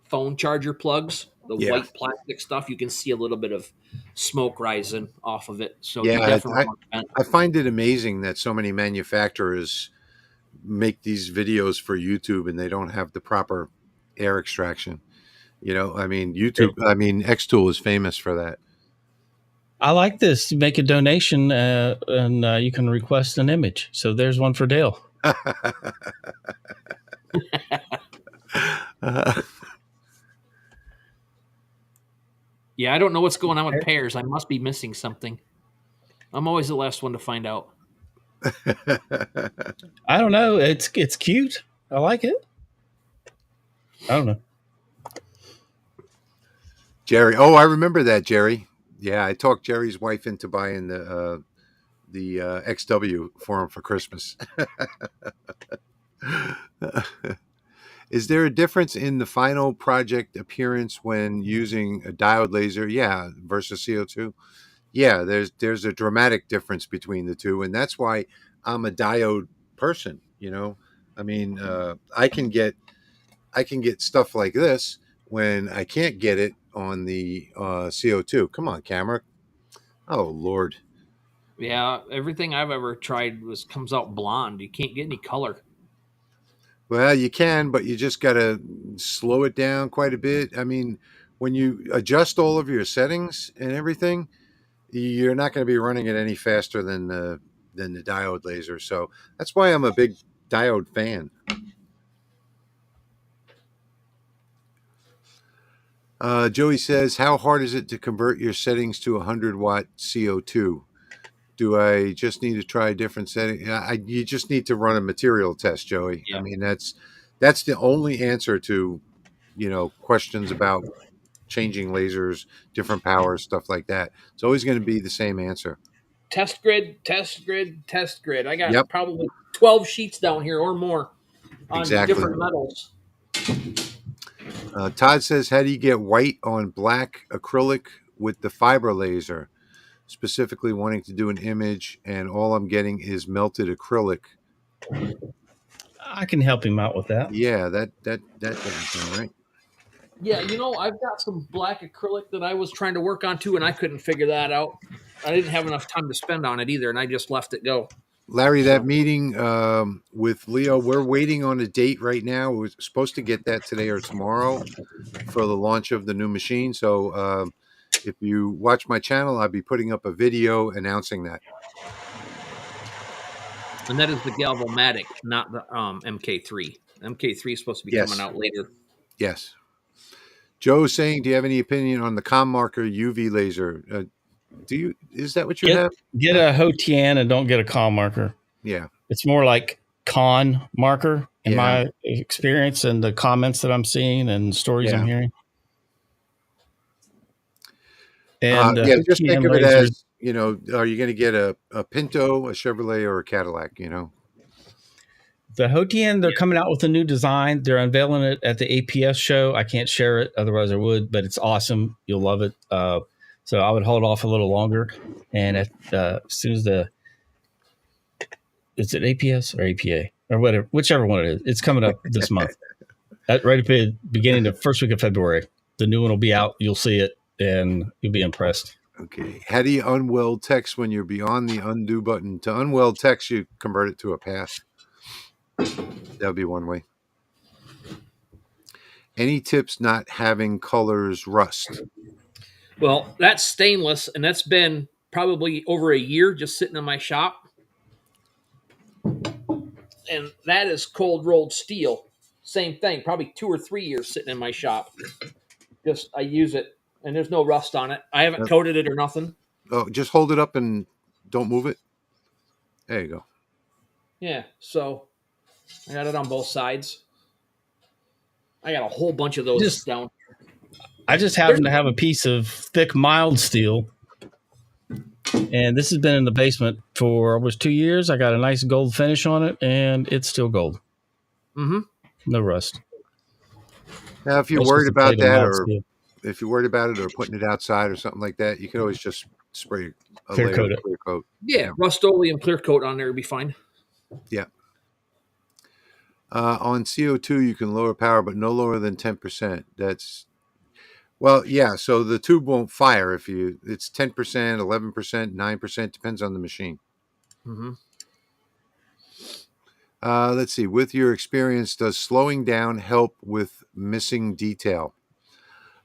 phone charger plugs, the Yeah, white plastic stuff, you can see a little bit of smoke rising off of it. So you yeah. definitely I want to vent. I find it amazing that so many manufacturers make these videos for YouTube and they don't have the proper air extraction. I mean, Xtool is famous for that. I like this. Make a donation, and you can request an image. So there's one for Dale. Yeah, I don't know what's going on with pairs. I must be missing something. I'm always the last one to find out. I don't know. It's cute. I like it. I don't know. Jerry. Oh, I remember that, Jerry. Yeah, I talked Jerry's wife into buying the XW for him for Christmas. Is there a difference in the final project appearance when using a diode laser? Yeah, versus CO2. Yeah, there's a dramatic difference between the two, and that's why I'm a diode person. I mean, I can get stuff like this when I can't get it on the CO2. Come on, camera. Oh Lord. Yeah, everything I've ever tried comes out blonde. You can't get any color. Well, you can, but you just got to slow it down quite a bit. I mean, when you adjust all of your settings and everything, you're not going to be running it any faster than the diode laser. So that's why I'm a big diode fan. Joey says, "How hard is it to convert your settings to 100-watt CO2? Do I just need to try a different setting? You just need to run a material test, Joey. I Yeah. mean, that's the only answer to questions about changing lasers, different powers, stuff like that. It's always going to be the same answer. Test grid, test grid, test grid. I got Yep, probably 12 sheets down here or more on exactly. different metals. Todd says, how do you get white on black acrylic with the fiber laser? Specifically wanting to do an image, and all I'm getting is melted acrylic. I can help him out with that. Yeah, that doesn't sound right. Yeah, I've got some black acrylic that I was trying to work on too, and I couldn't figure that out. I didn't have enough time to spend on it either, and I just let it go. Larry, that So, meeting with Leo, we're waiting on a date right now. We're supposed to get that today or tomorrow for the launch of the new machine. So if you watch my channel, I'll be putting up a video announcing that. and that is the Galvomatic, not the MK3. MK3 is supposed to be coming Yes. out later. Yes. Joe's saying, do you have any opinion on the com marker UV laser? Is that what you have? Get a Hotian and don't get a con marker. Yeah. It's more like con marker in Yeah. my experience and the comments that I'm seeing and stories I'm hearing. And just think of it lasers, as, are you going to get a Pinto, a Chevrolet, or a Cadillac, The Hotian, they're coming out with a new design. They're unveiling it at the APS show. I can't share it, otherwise I would, but it's awesome. You'll love it. So I would hold off a little longer. And as soon as is it APS or APA or whatever, whichever one it is, it's coming up this month. Right at the beginning of first week of February. The new one will be out. You'll see it and you'll be impressed. Okay. How do you unweld text when you're beyond the undo button? To unweld text, you convert it to a path. That would be one way. Any tips not having colors rust? Well, that's stainless, and that's been probably over a year just sitting in my shop. And that is cold rolled steel. Same thing, probably 2 or 3 years sitting in my shop. Just I use it, and there's no rust on it. I haven't coated it or nothing. Oh, just hold it up and don't move it. There you go. Yeah, so I got it on both sides. I got a whole bunch of those down. I just happen to have a piece of thick, mild steel. And this has been in the basement for almost 2 years. I got a nice gold finish on it, and it's still gold. Mm-hmm. No rust. Now, if you're worried about that, or if you're worried about it, or putting it outside or something like that, you can always just spray a clear layer coat of clear coat. Yeah, Rust-Oleum clear coat on there would be fine. Yeah. On CO2, you can lower power, but no lower than 10%. Yeah. So the tube won't fire if it's 10%, 11%, 9%, depends on the machine. Mm-hmm. Let's see. With your experience, does slowing down help with missing detail?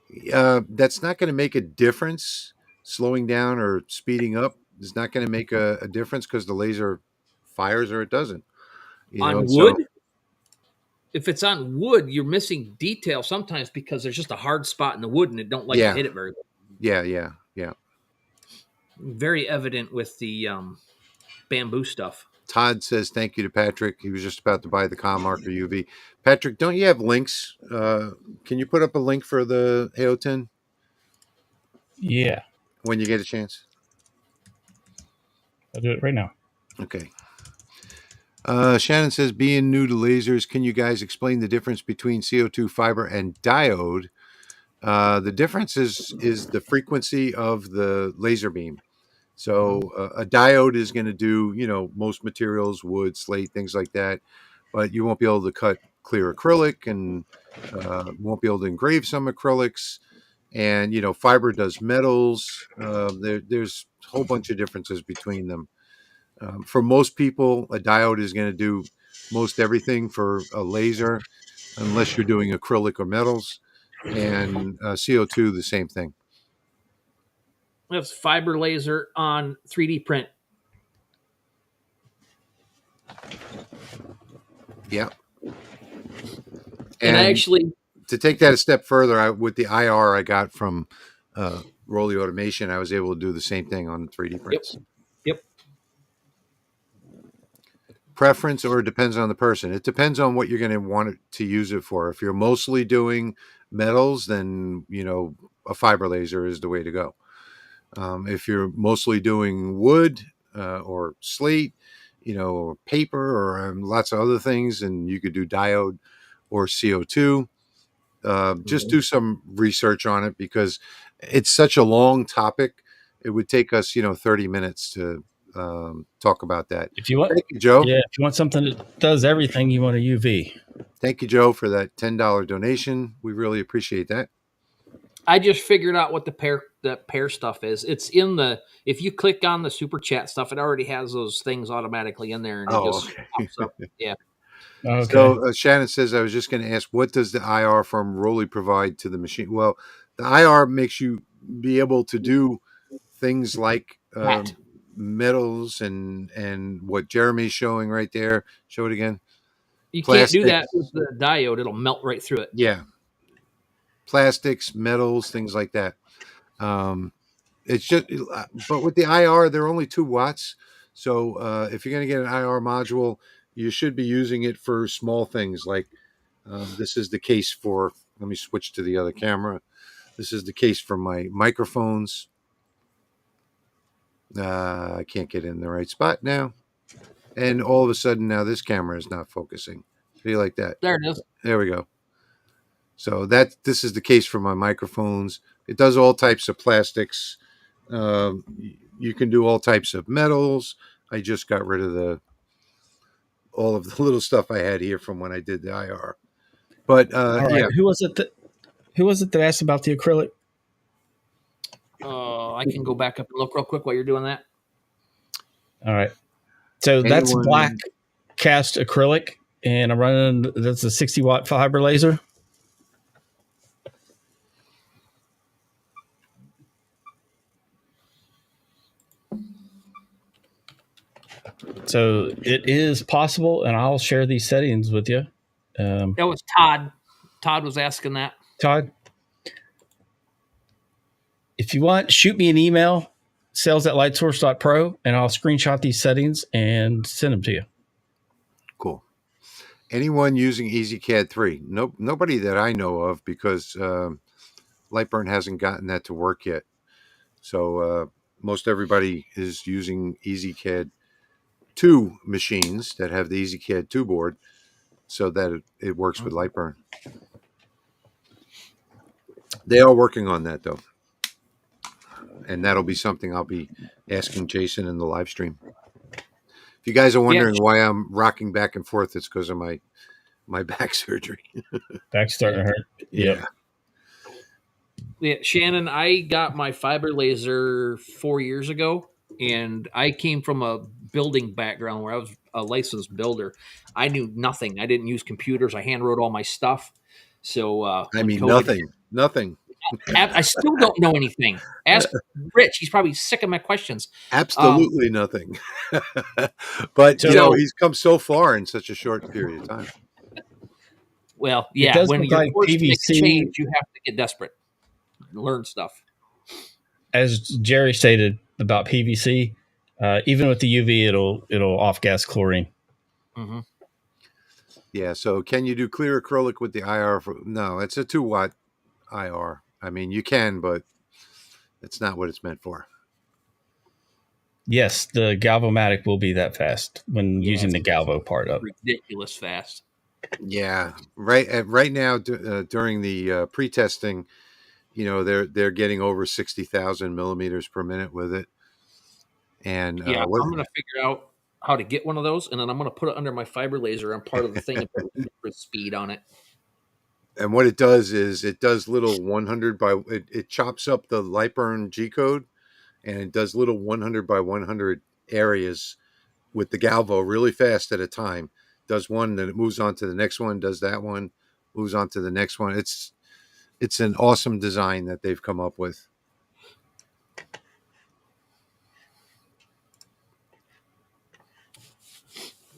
That's not going to make a difference. Slowing down or speeding up is not going to make a difference because the laser fires or it doesn't. On wood? If it's on wood, you're missing detail sometimes because there's just a hard spot in the wood and it don't like to hit it very well. Yeah. Very evident with the bamboo stuff. Todd says thank you to Patrick. He was just about to buy the com marker UV. Patrick, don't you have links? Can you put up a link for the Heotin? Yeah. When you get a chance. I'll do it right now. Okay. Shannon says, being new to lasers, can you guys explain the difference between CO2 fiber and diode? The difference is the frequency of the laser beam. So a diode is going to do, most materials, wood, slate, things like that, but you won't be able to cut clear acrylic and won't be able to engrave some acrylics. And, fiber does metals. There's a whole bunch of differences between them. For most people, a diode is going to do most everything for a laser, unless you're doing acrylic or metals. And CO2, the same thing. That's fiber laser on 3D print. Yeah. And I actually, to take that a step further, with the IR I got from Rolly Automation, I was able to do the same thing on 3D prints. Yep. Preference, or it depends on the person. It depends on what you're going to want to use it for. If you're mostly doing metals, then a fiber laser is the way to go. If you're mostly doing wood or slate, or paper, or lots of other things, and you could do diode or CO2. Just do some research on it, because it's such a long topic. It would take us, 30 minutes to talk about that. If you want, Thank you, Joe. Yeah, if you want something that does everything, you want a UV. Thank you, Joe, for that $10 donation. We really appreciate that. I just figured out what the pair stuff is. It's in if you click on the super chat stuff, it already has those things automatically in there, and it just pops up. Yeah. Okay. So Shannon says, I was just going to ask, what does the IR from Rolly provide to the machine? Well, the IR makes you be able to do things like metals and what Jeremy's showing right there. Show it again. You can't do that with the diode. It'll melt right through it. Yeah. Plastics, metals, things like that. It's just, but with the IR, they're only 2 watts. So if you're going to get an IR module, you should be using it for small things like this is the case for, let me switch to the other camera. This is the case for my microphones. I can't get in the right spot now. And all of a sudden now this camera is not focusing. See, like that. There it is. There we go. So this is the case for my microphones. It does all types of plastics. You can do all types of metals. I just got rid of all of the little stuff I had here from when I did the IR. But yeah. Who was it that asked about the acrylic? I can go back up and look real quick while you're doing that. All right. So that's black cast acrylic, and I'm running, that's a 60 watt fiber laser. So it is possible, and I'll share these settings with you. That was Todd. Todd was asking that. Todd, if you want, shoot me an email, sales@lightsource.pro, and I'll screenshot these settings and send them to you. Cool. Anyone using EasyCAD 3? Nope, nobody that I know of, because Lightburn hasn't gotten that to work yet. So most everybody is using EasyCAD 2 machines that have the EasyCAD 2 board, so that it works with Lightburn. They are working on that, though. And that'll be something I'll be asking Jason in the live stream. If you guys are wondering why I'm rocking back and forth, it's because of my back surgery. Back's starting to hurt. Yeah. Yeah, Shannon, I got my fiber laser 4 years ago, and I came from a building background where I was a licensed builder. I knew nothing. I didn't use computers. I hand wrote all my stuff. So nothing. I still don't know anything. Ask Rich. He's probably sick of my questions. Absolutely nothing. But, he's come so far in such a short period of time. Well, yeah, when you're forced to make a change, you have to get desperate. Learn stuff. As Jerry stated about PVC, even with the UV, it'll off-gas chlorine. Mm-hmm. Yeah, so can you do clear acrylic with the IR? No, it's a 2 watt IR. I mean, you can, but it's not what it's meant for. Yes, the Galvomatic will be that fast when Yeah, using it's the Galvo part of it. ridiculous fast. Yeah, right now during the pre-testing, they're getting over 60,000 millimeters per minute with it. And Yeah, I'm gonna figure out how to get one of those, and then I'm gonna put it under my fiber laser on part of the thing and put ludicrous speed on it. what it does is it does little 100 by it chops up the Lightburn G code, and it does little 100 by 100 areas with the Galvo really fast at a time. Does one, then it moves on to the next one, does that one, moves on to the next one. It's an awesome design that they've come up with.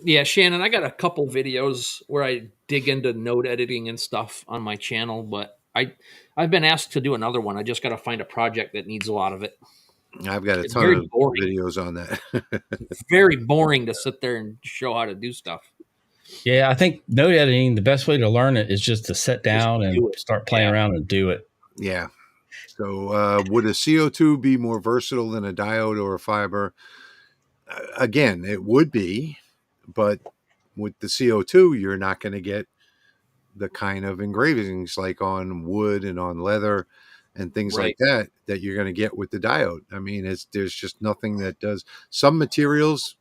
Yeah, Shannon, I got a couple videos where I dig into node editing and stuff on my channel, but I've been asked to do another one. I just got to find a project that needs a lot of it. I've got a It's ton very of boring. videos on that. It's very boring to sit there and show how to do stuff. Yeah, I think node editing, the best way to learn it is just to sit Just down and do it. start playing Yeah, around and do it. Yeah. So would a CO2 be more versatile than a diode or a fiber? Again, it would be, but with the CO2, you're not going to get the kind of engravings like on wood and on leather and things like right. that you're going to get with the diode. I mean, there's just nothing that does. Some materials,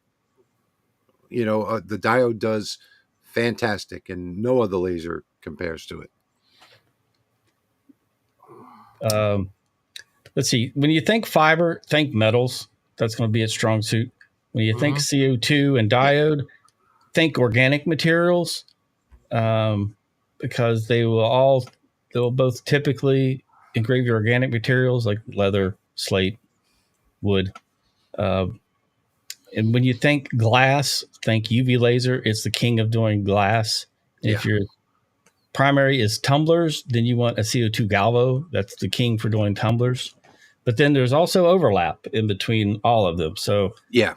the diode does fantastic, and no other laser compares to it. Um, let's see. When you think fiber, think metals. That's going to be its strong suit. When you think Mm-hmm. CO2 and diode, think organic materials, because they'll both typically engrave your organic materials like leather, slate, wood. Uh, and when you think glass, think UV laser. It's the king of doing glass. Yeah. If your primary is tumblers, then you want a CO2 Galvo. That's the king for doing tumblers. But then there's also overlap in between all of them. So Yeah.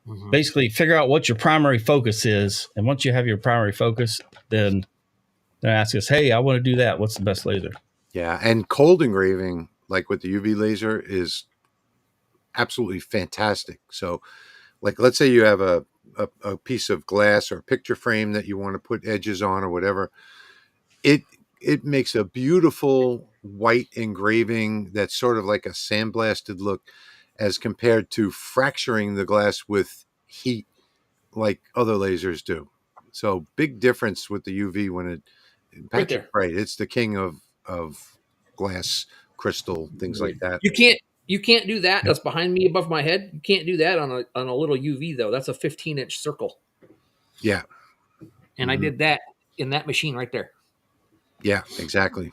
Mm-hmm. basically, figure out what your primary focus is. And once you have your primary focus, then ask us, hey, I want to do that. What's the best laser? Yeah. And cold engraving, like with the UV laser, is absolutely fantastic. So, like, let's say you have a piece of glass or a picture frame that you want to put edges on or whatever. It makes a beautiful white engraving that's sort of like a sandblasted look, as compared to fracturing the glass with heat like other lasers do. So big difference with the UV when Right Patrick's there. right. It's the king of glass, crystal, things like that. You can't do that. That's behind me above my head. You can't do that on a little UV though. That's a 15-inch circle, Yeah. and I Mhm. did that in that machine right there. Yeah, exactly.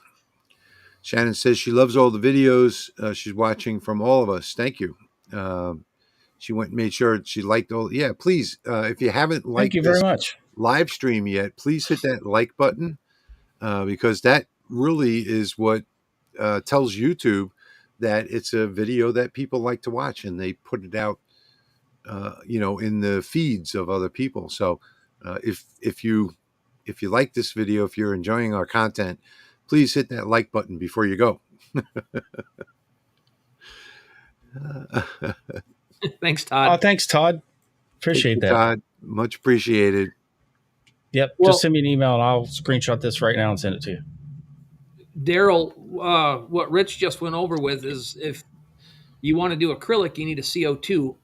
Shannon says she loves all the videos she's watching from all of us. Thank you. She went and made sure she liked all. Yeah, please, if you haven't Thank liked you very this much. live stream yet, please hit that like button, because that really is what tells YouTube that it's a video that people like to watch, and they put it out, in the feeds of other people. So if you like this video, if you're enjoying our content, please hit that like button before you go. Thanks, Oh, Todd. thanks, Todd. Thank Appreciate you, that. Todd. Much appreciated. Yep. Just Well, send me an email and I'll screenshot this right now and send it to you. Daryl, what Rich just went over with is if you want to do acrylic, you need a CO2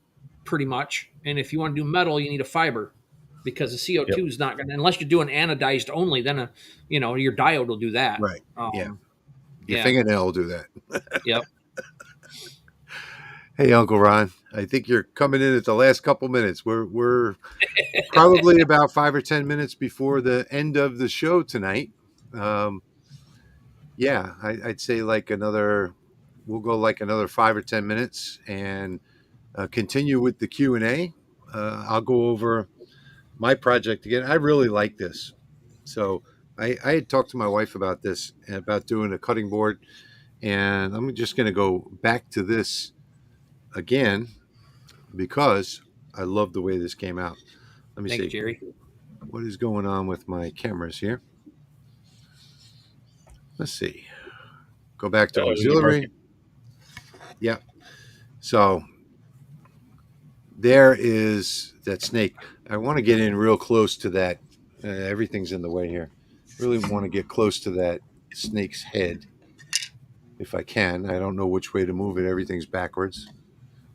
pretty much. And if you want to do metal, you need a fiber because the Yep. CO2 is not going to, unless you're doing anodized only, then, your diode will do that. Right. Yeah. Your Yeah. fingernail will do that. Yep. Hey, Uncle Ron. I think you're coming in at the last couple minutes. We're probably about 5 or 10 minutes before the end of the show tonight. Yeah, I'd say we'll go like another 5 or 10 minutes and continue with the Q&A. I'll go over my project again. I really like this. So I had talked to my wife about this, about doing a cutting board, and I'm just going to go back to this again because I love the way this came out. Let me Thanks, see Jerry. what is going on with my cameras here. Let's see. Go back to Oh, is it auxiliary. working? Yeah. So there is that snake. I want to get in real close to that. Everything's in the way here. Really want to get close to that snake's head if I can. I don't know which way to move it. Everything's backwards.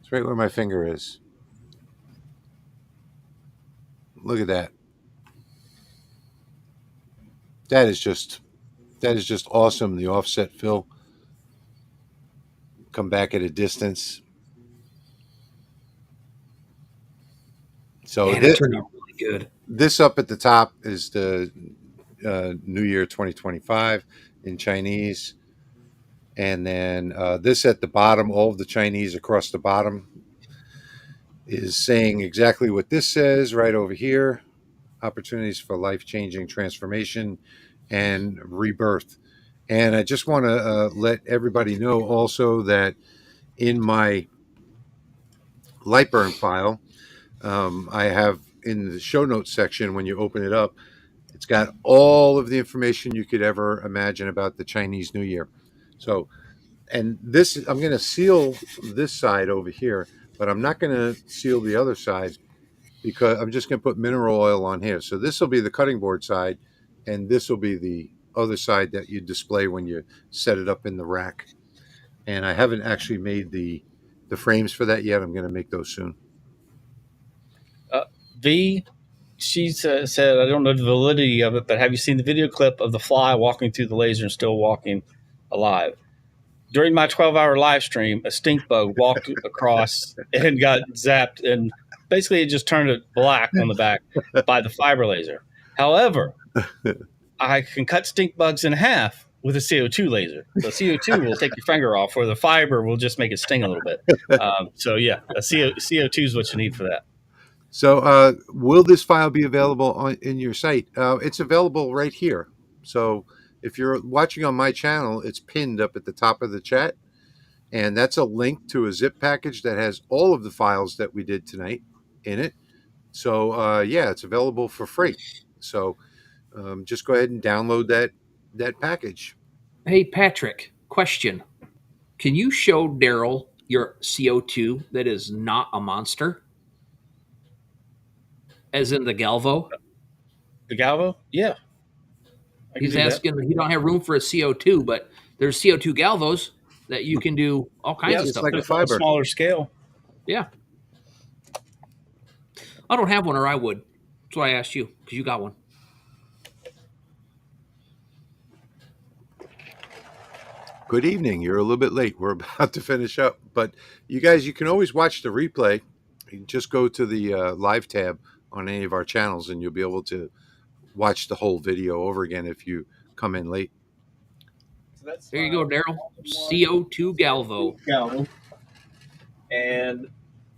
It's right where my finger is. Look at that. That is just awesome. The offset fill. Come back at a distance. So Man, it turned out really good. This up at the top is the New Year 2025 in Chinese. And then this at the bottom, all of the Chinese across the bottom is saying exactly what this says right over here. Opportunities for life-changing transformation and rebirth. And I just want to let everybody know also that in my Lightburn file, I have in the show notes section, when you open it up, it's got all of the information you could ever imagine about the Chinese New Year. So, and this, I'm going to seal this side over here, but I'm not going to seal the other side because I'm just going to put mineral oil on here. So this will be the cutting board side, and this will be the other side that you display when you set it up in the rack. And I haven't actually made the frames for that yet. I'm going to make those soon. She said, I don't know the validity of it, but have you seen the video clip of the fly walking through the laser and still walking alive? During my 12-hour live stream, a stink bug walked across and got zapped, and basically it just turned it black on the back by the fiber laser. However, I can cut stink bugs in half with a CO2 laser. So CO2 will take your finger off, or the fiber will just make it sting a little bit. So yeah, CO2 is what you need for that. So will this file be available in your site? It's available right here. So if you're watching on my channel, it's pinned up at the top of the chat. And that's a link to a zip package that has all of the files that we did tonight in it. So yeah, it's available for free. So just go ahead and download that package. Hey, Patrick, question. Can you show Daryl your CO2 that is not a monster? As in the Galvo? The Galvo? Yeah. He's asking, he don't have room for a CO2, but there's CO2 Galvos that you can do all kinds of it's stuff like with. a fiber. Smaller scale. Yeah. I don't have one, or I would. That's why I asked you, because you got one. Good evening. You're a little bit late. We're about to finish up. But you guys, you can always watch the replay. You can just go to the live tab on any of our channels, and you'll be able to watch the whole video over again if you come in late. So there you go, Daryl. CO2 Galvo. And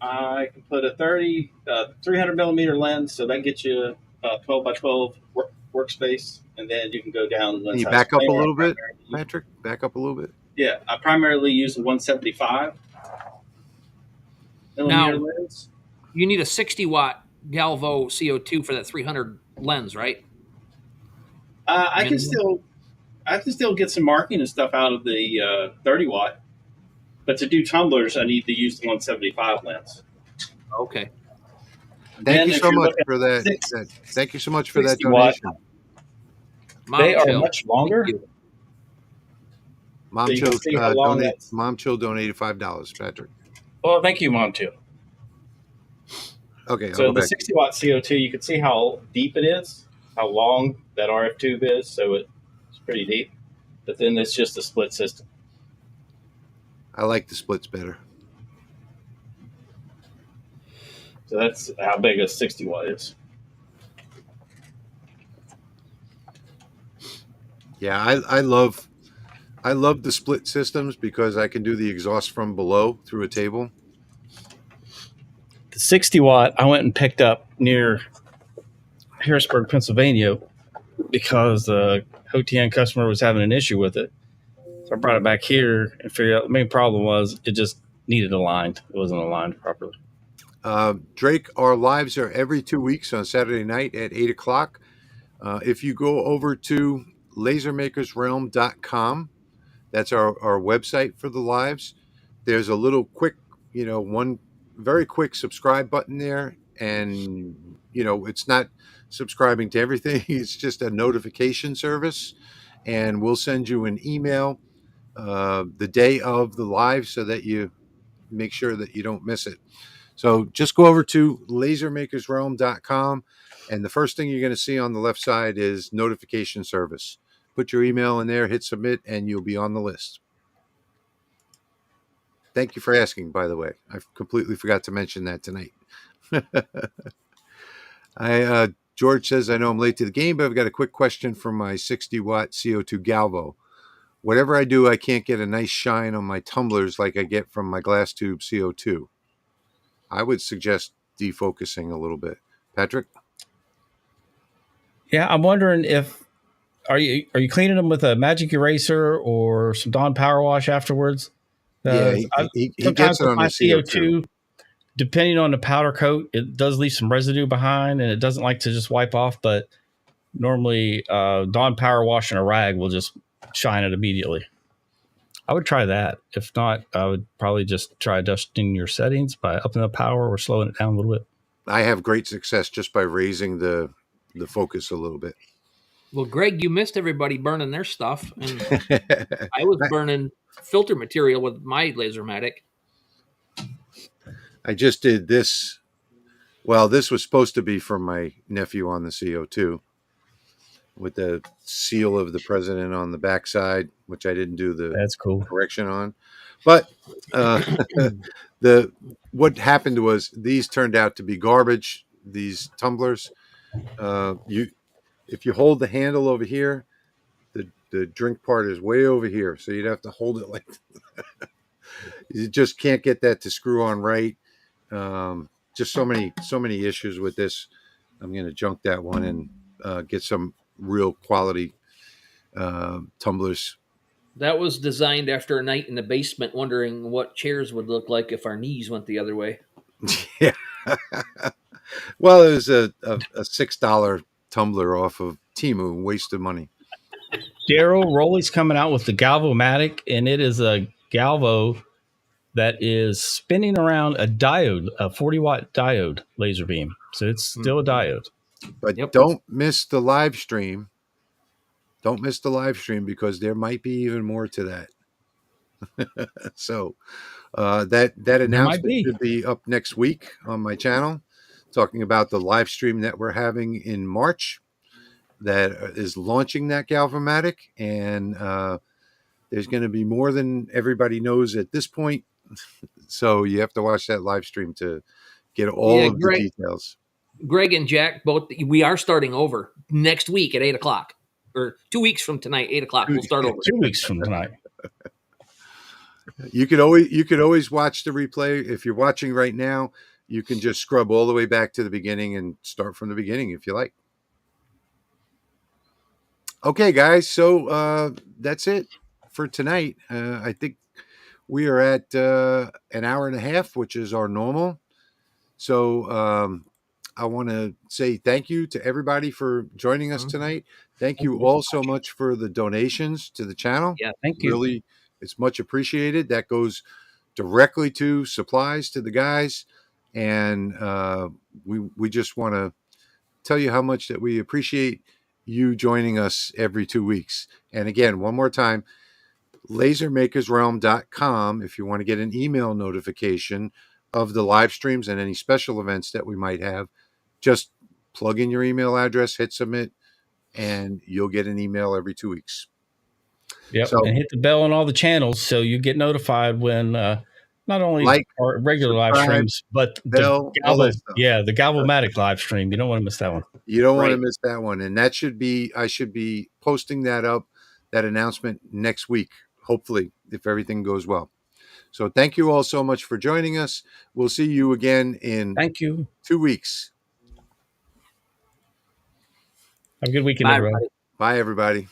I can put a 300 millimeter lens, so that gets you a 12 by 12 workspace, and then you can go down. Can you back up a little bit, Patrick? Back up a little bit. Yeah, I primarily use a 175 millimeter lens. You need a 60-watt Galvo CO2 for that 300 lens, right? I can still get some marking and stuff out of the 30 watt, but to do tumblers, I need to use the 175 lens. Okay. Thank you so much for that. Thank you so much for that donation. They are much longer. Mom Chill donated $5, Patrick. Well, thank you, Mom Chill. Okay. So the 60 watt CO2, you can see how deep it is, how long that RF tube is. So it's pretty deep. But then it's just a split system. I like the splits better. So that's how big a 60 watt is. Yeah, I love the split systems because I can do the exhaust from below through a table. The 60 watt I went and picked up near Harrisburg, Pennsylvania, because the HTL customer was having an issue with it. So I brought it back here and figured out the main problem was it just needed aligned. It wasn't aligned properly. Drake, our lives are every 2 weeks on Saturday night at 8 o'clock. If you go over to lasermakersrealm.com, that's our website for the lives. There's a little quick, 1 very quick subscribe button there, and it's not subscribing to everything. It's just a notification service, and we'll send you an email the day of the live so that you make sure that you don't miss it. So just go over to lasermakersrealm.com, and the first thing you're going to see on the left side is notification service. Put your email in there, hit submit, and you'll be on the list. Thank you for asking, by the way. I completely forgot to mention that tonight. George says, I know I'm late to the game, but I've got a quick question for my 60-watt CO2 Galvo. Whatever I do, I can't get a nice shine on my tumblers like I get from my glass tube CO2. I would suggest defocusing a little bit. Patrick? Yeah, I'm wondering if are you cleaning them with a magic eraser or some Dawn power wash afterwards? Yeah, he Sometimes gets it with on my the CO2. CO2, depending on the powder coat, it does leave some residue behind, and it doesn't like to just wipe off. But normally, Dawn power wash and a rag will just shine it immediately. I would try that. If not, I would probably just try adjusting your settings by upping the power or slowing it down a little bit. I have great success just by raising the focus a little bit. Well, Greg, you missed everybody burning their stuff, and I was burning filter material with my Lasermatic. I just did this. Well, this was supposed to be from my nephew on the CO2 with the seal of the president on the backside, which I didn't do the That's cool correction on. But what happened was these turned out to be garbage. These tumblers. If you hold the handle over here, the drink part is way over here, so you'd have to hold it like you just can't get that to screw on right. Just so many issues with this. I'm going to junk that one and get some real quality tumblers. That was designed after a night in the basement wondering what chairs would look like if our knees went the other way. Yeah. Well, it was a $6 tumbler off of Temu. Waste of money. Daryl Rowley's coming out with the Galvomatic, and it is a Galvo that is spinning around a diode, a 40-watt diode laser beam. So it's still a diode. But don't miss the live stream. Don't miss the live stream because there might be even more to that. So that announcement should be up next week on my channel, talking about the live stream that we're having in March that is launching that Galvomatic. And there's going to be more than everybody knows at this point. So you have to watch that live stream to get all of the details. Greg and Jack, both, we are starting over next week at 8 o'clock. Or 2 weeks from tonight, 8 o'clock. We'll start over. 2 weeks from tonight. You could always watch the replay. If you're watching right now, you can just scrub all the way back to the beginning and start from the beginning if you like. Okay, guys. So that's it for tonight. I think we are at an hour and a half, which is our normal. So I want to say thank you to everybody for joining us tonight. Thank you all so much for the donations to the channel. Yeah, thank you. Really, it's much appreciated. That goes directly to supplies to the guys. And we just want to tell you how much that we appreciate you joining us every 2 weeks. And again, one more time, lasermakersrealm.com if you want to get an email notification of the live streams and any special events that we might have. Just plug in your email address, hit submit, and you'll get an email every 2 weeks. Yep. So, and hit the bell on all the channels so you get notified when not only our regular live streams, but bell, the Galvomatic live stream. You don't want to miss that one. You don't want to miss that one. And that should be, I should be posting that up, that announcement next week, hopefully, if everything goes well. So thank you all so much for joining us. We'll see you again in 2 weeks. Have a good weekend, everybody. Bye, everybody.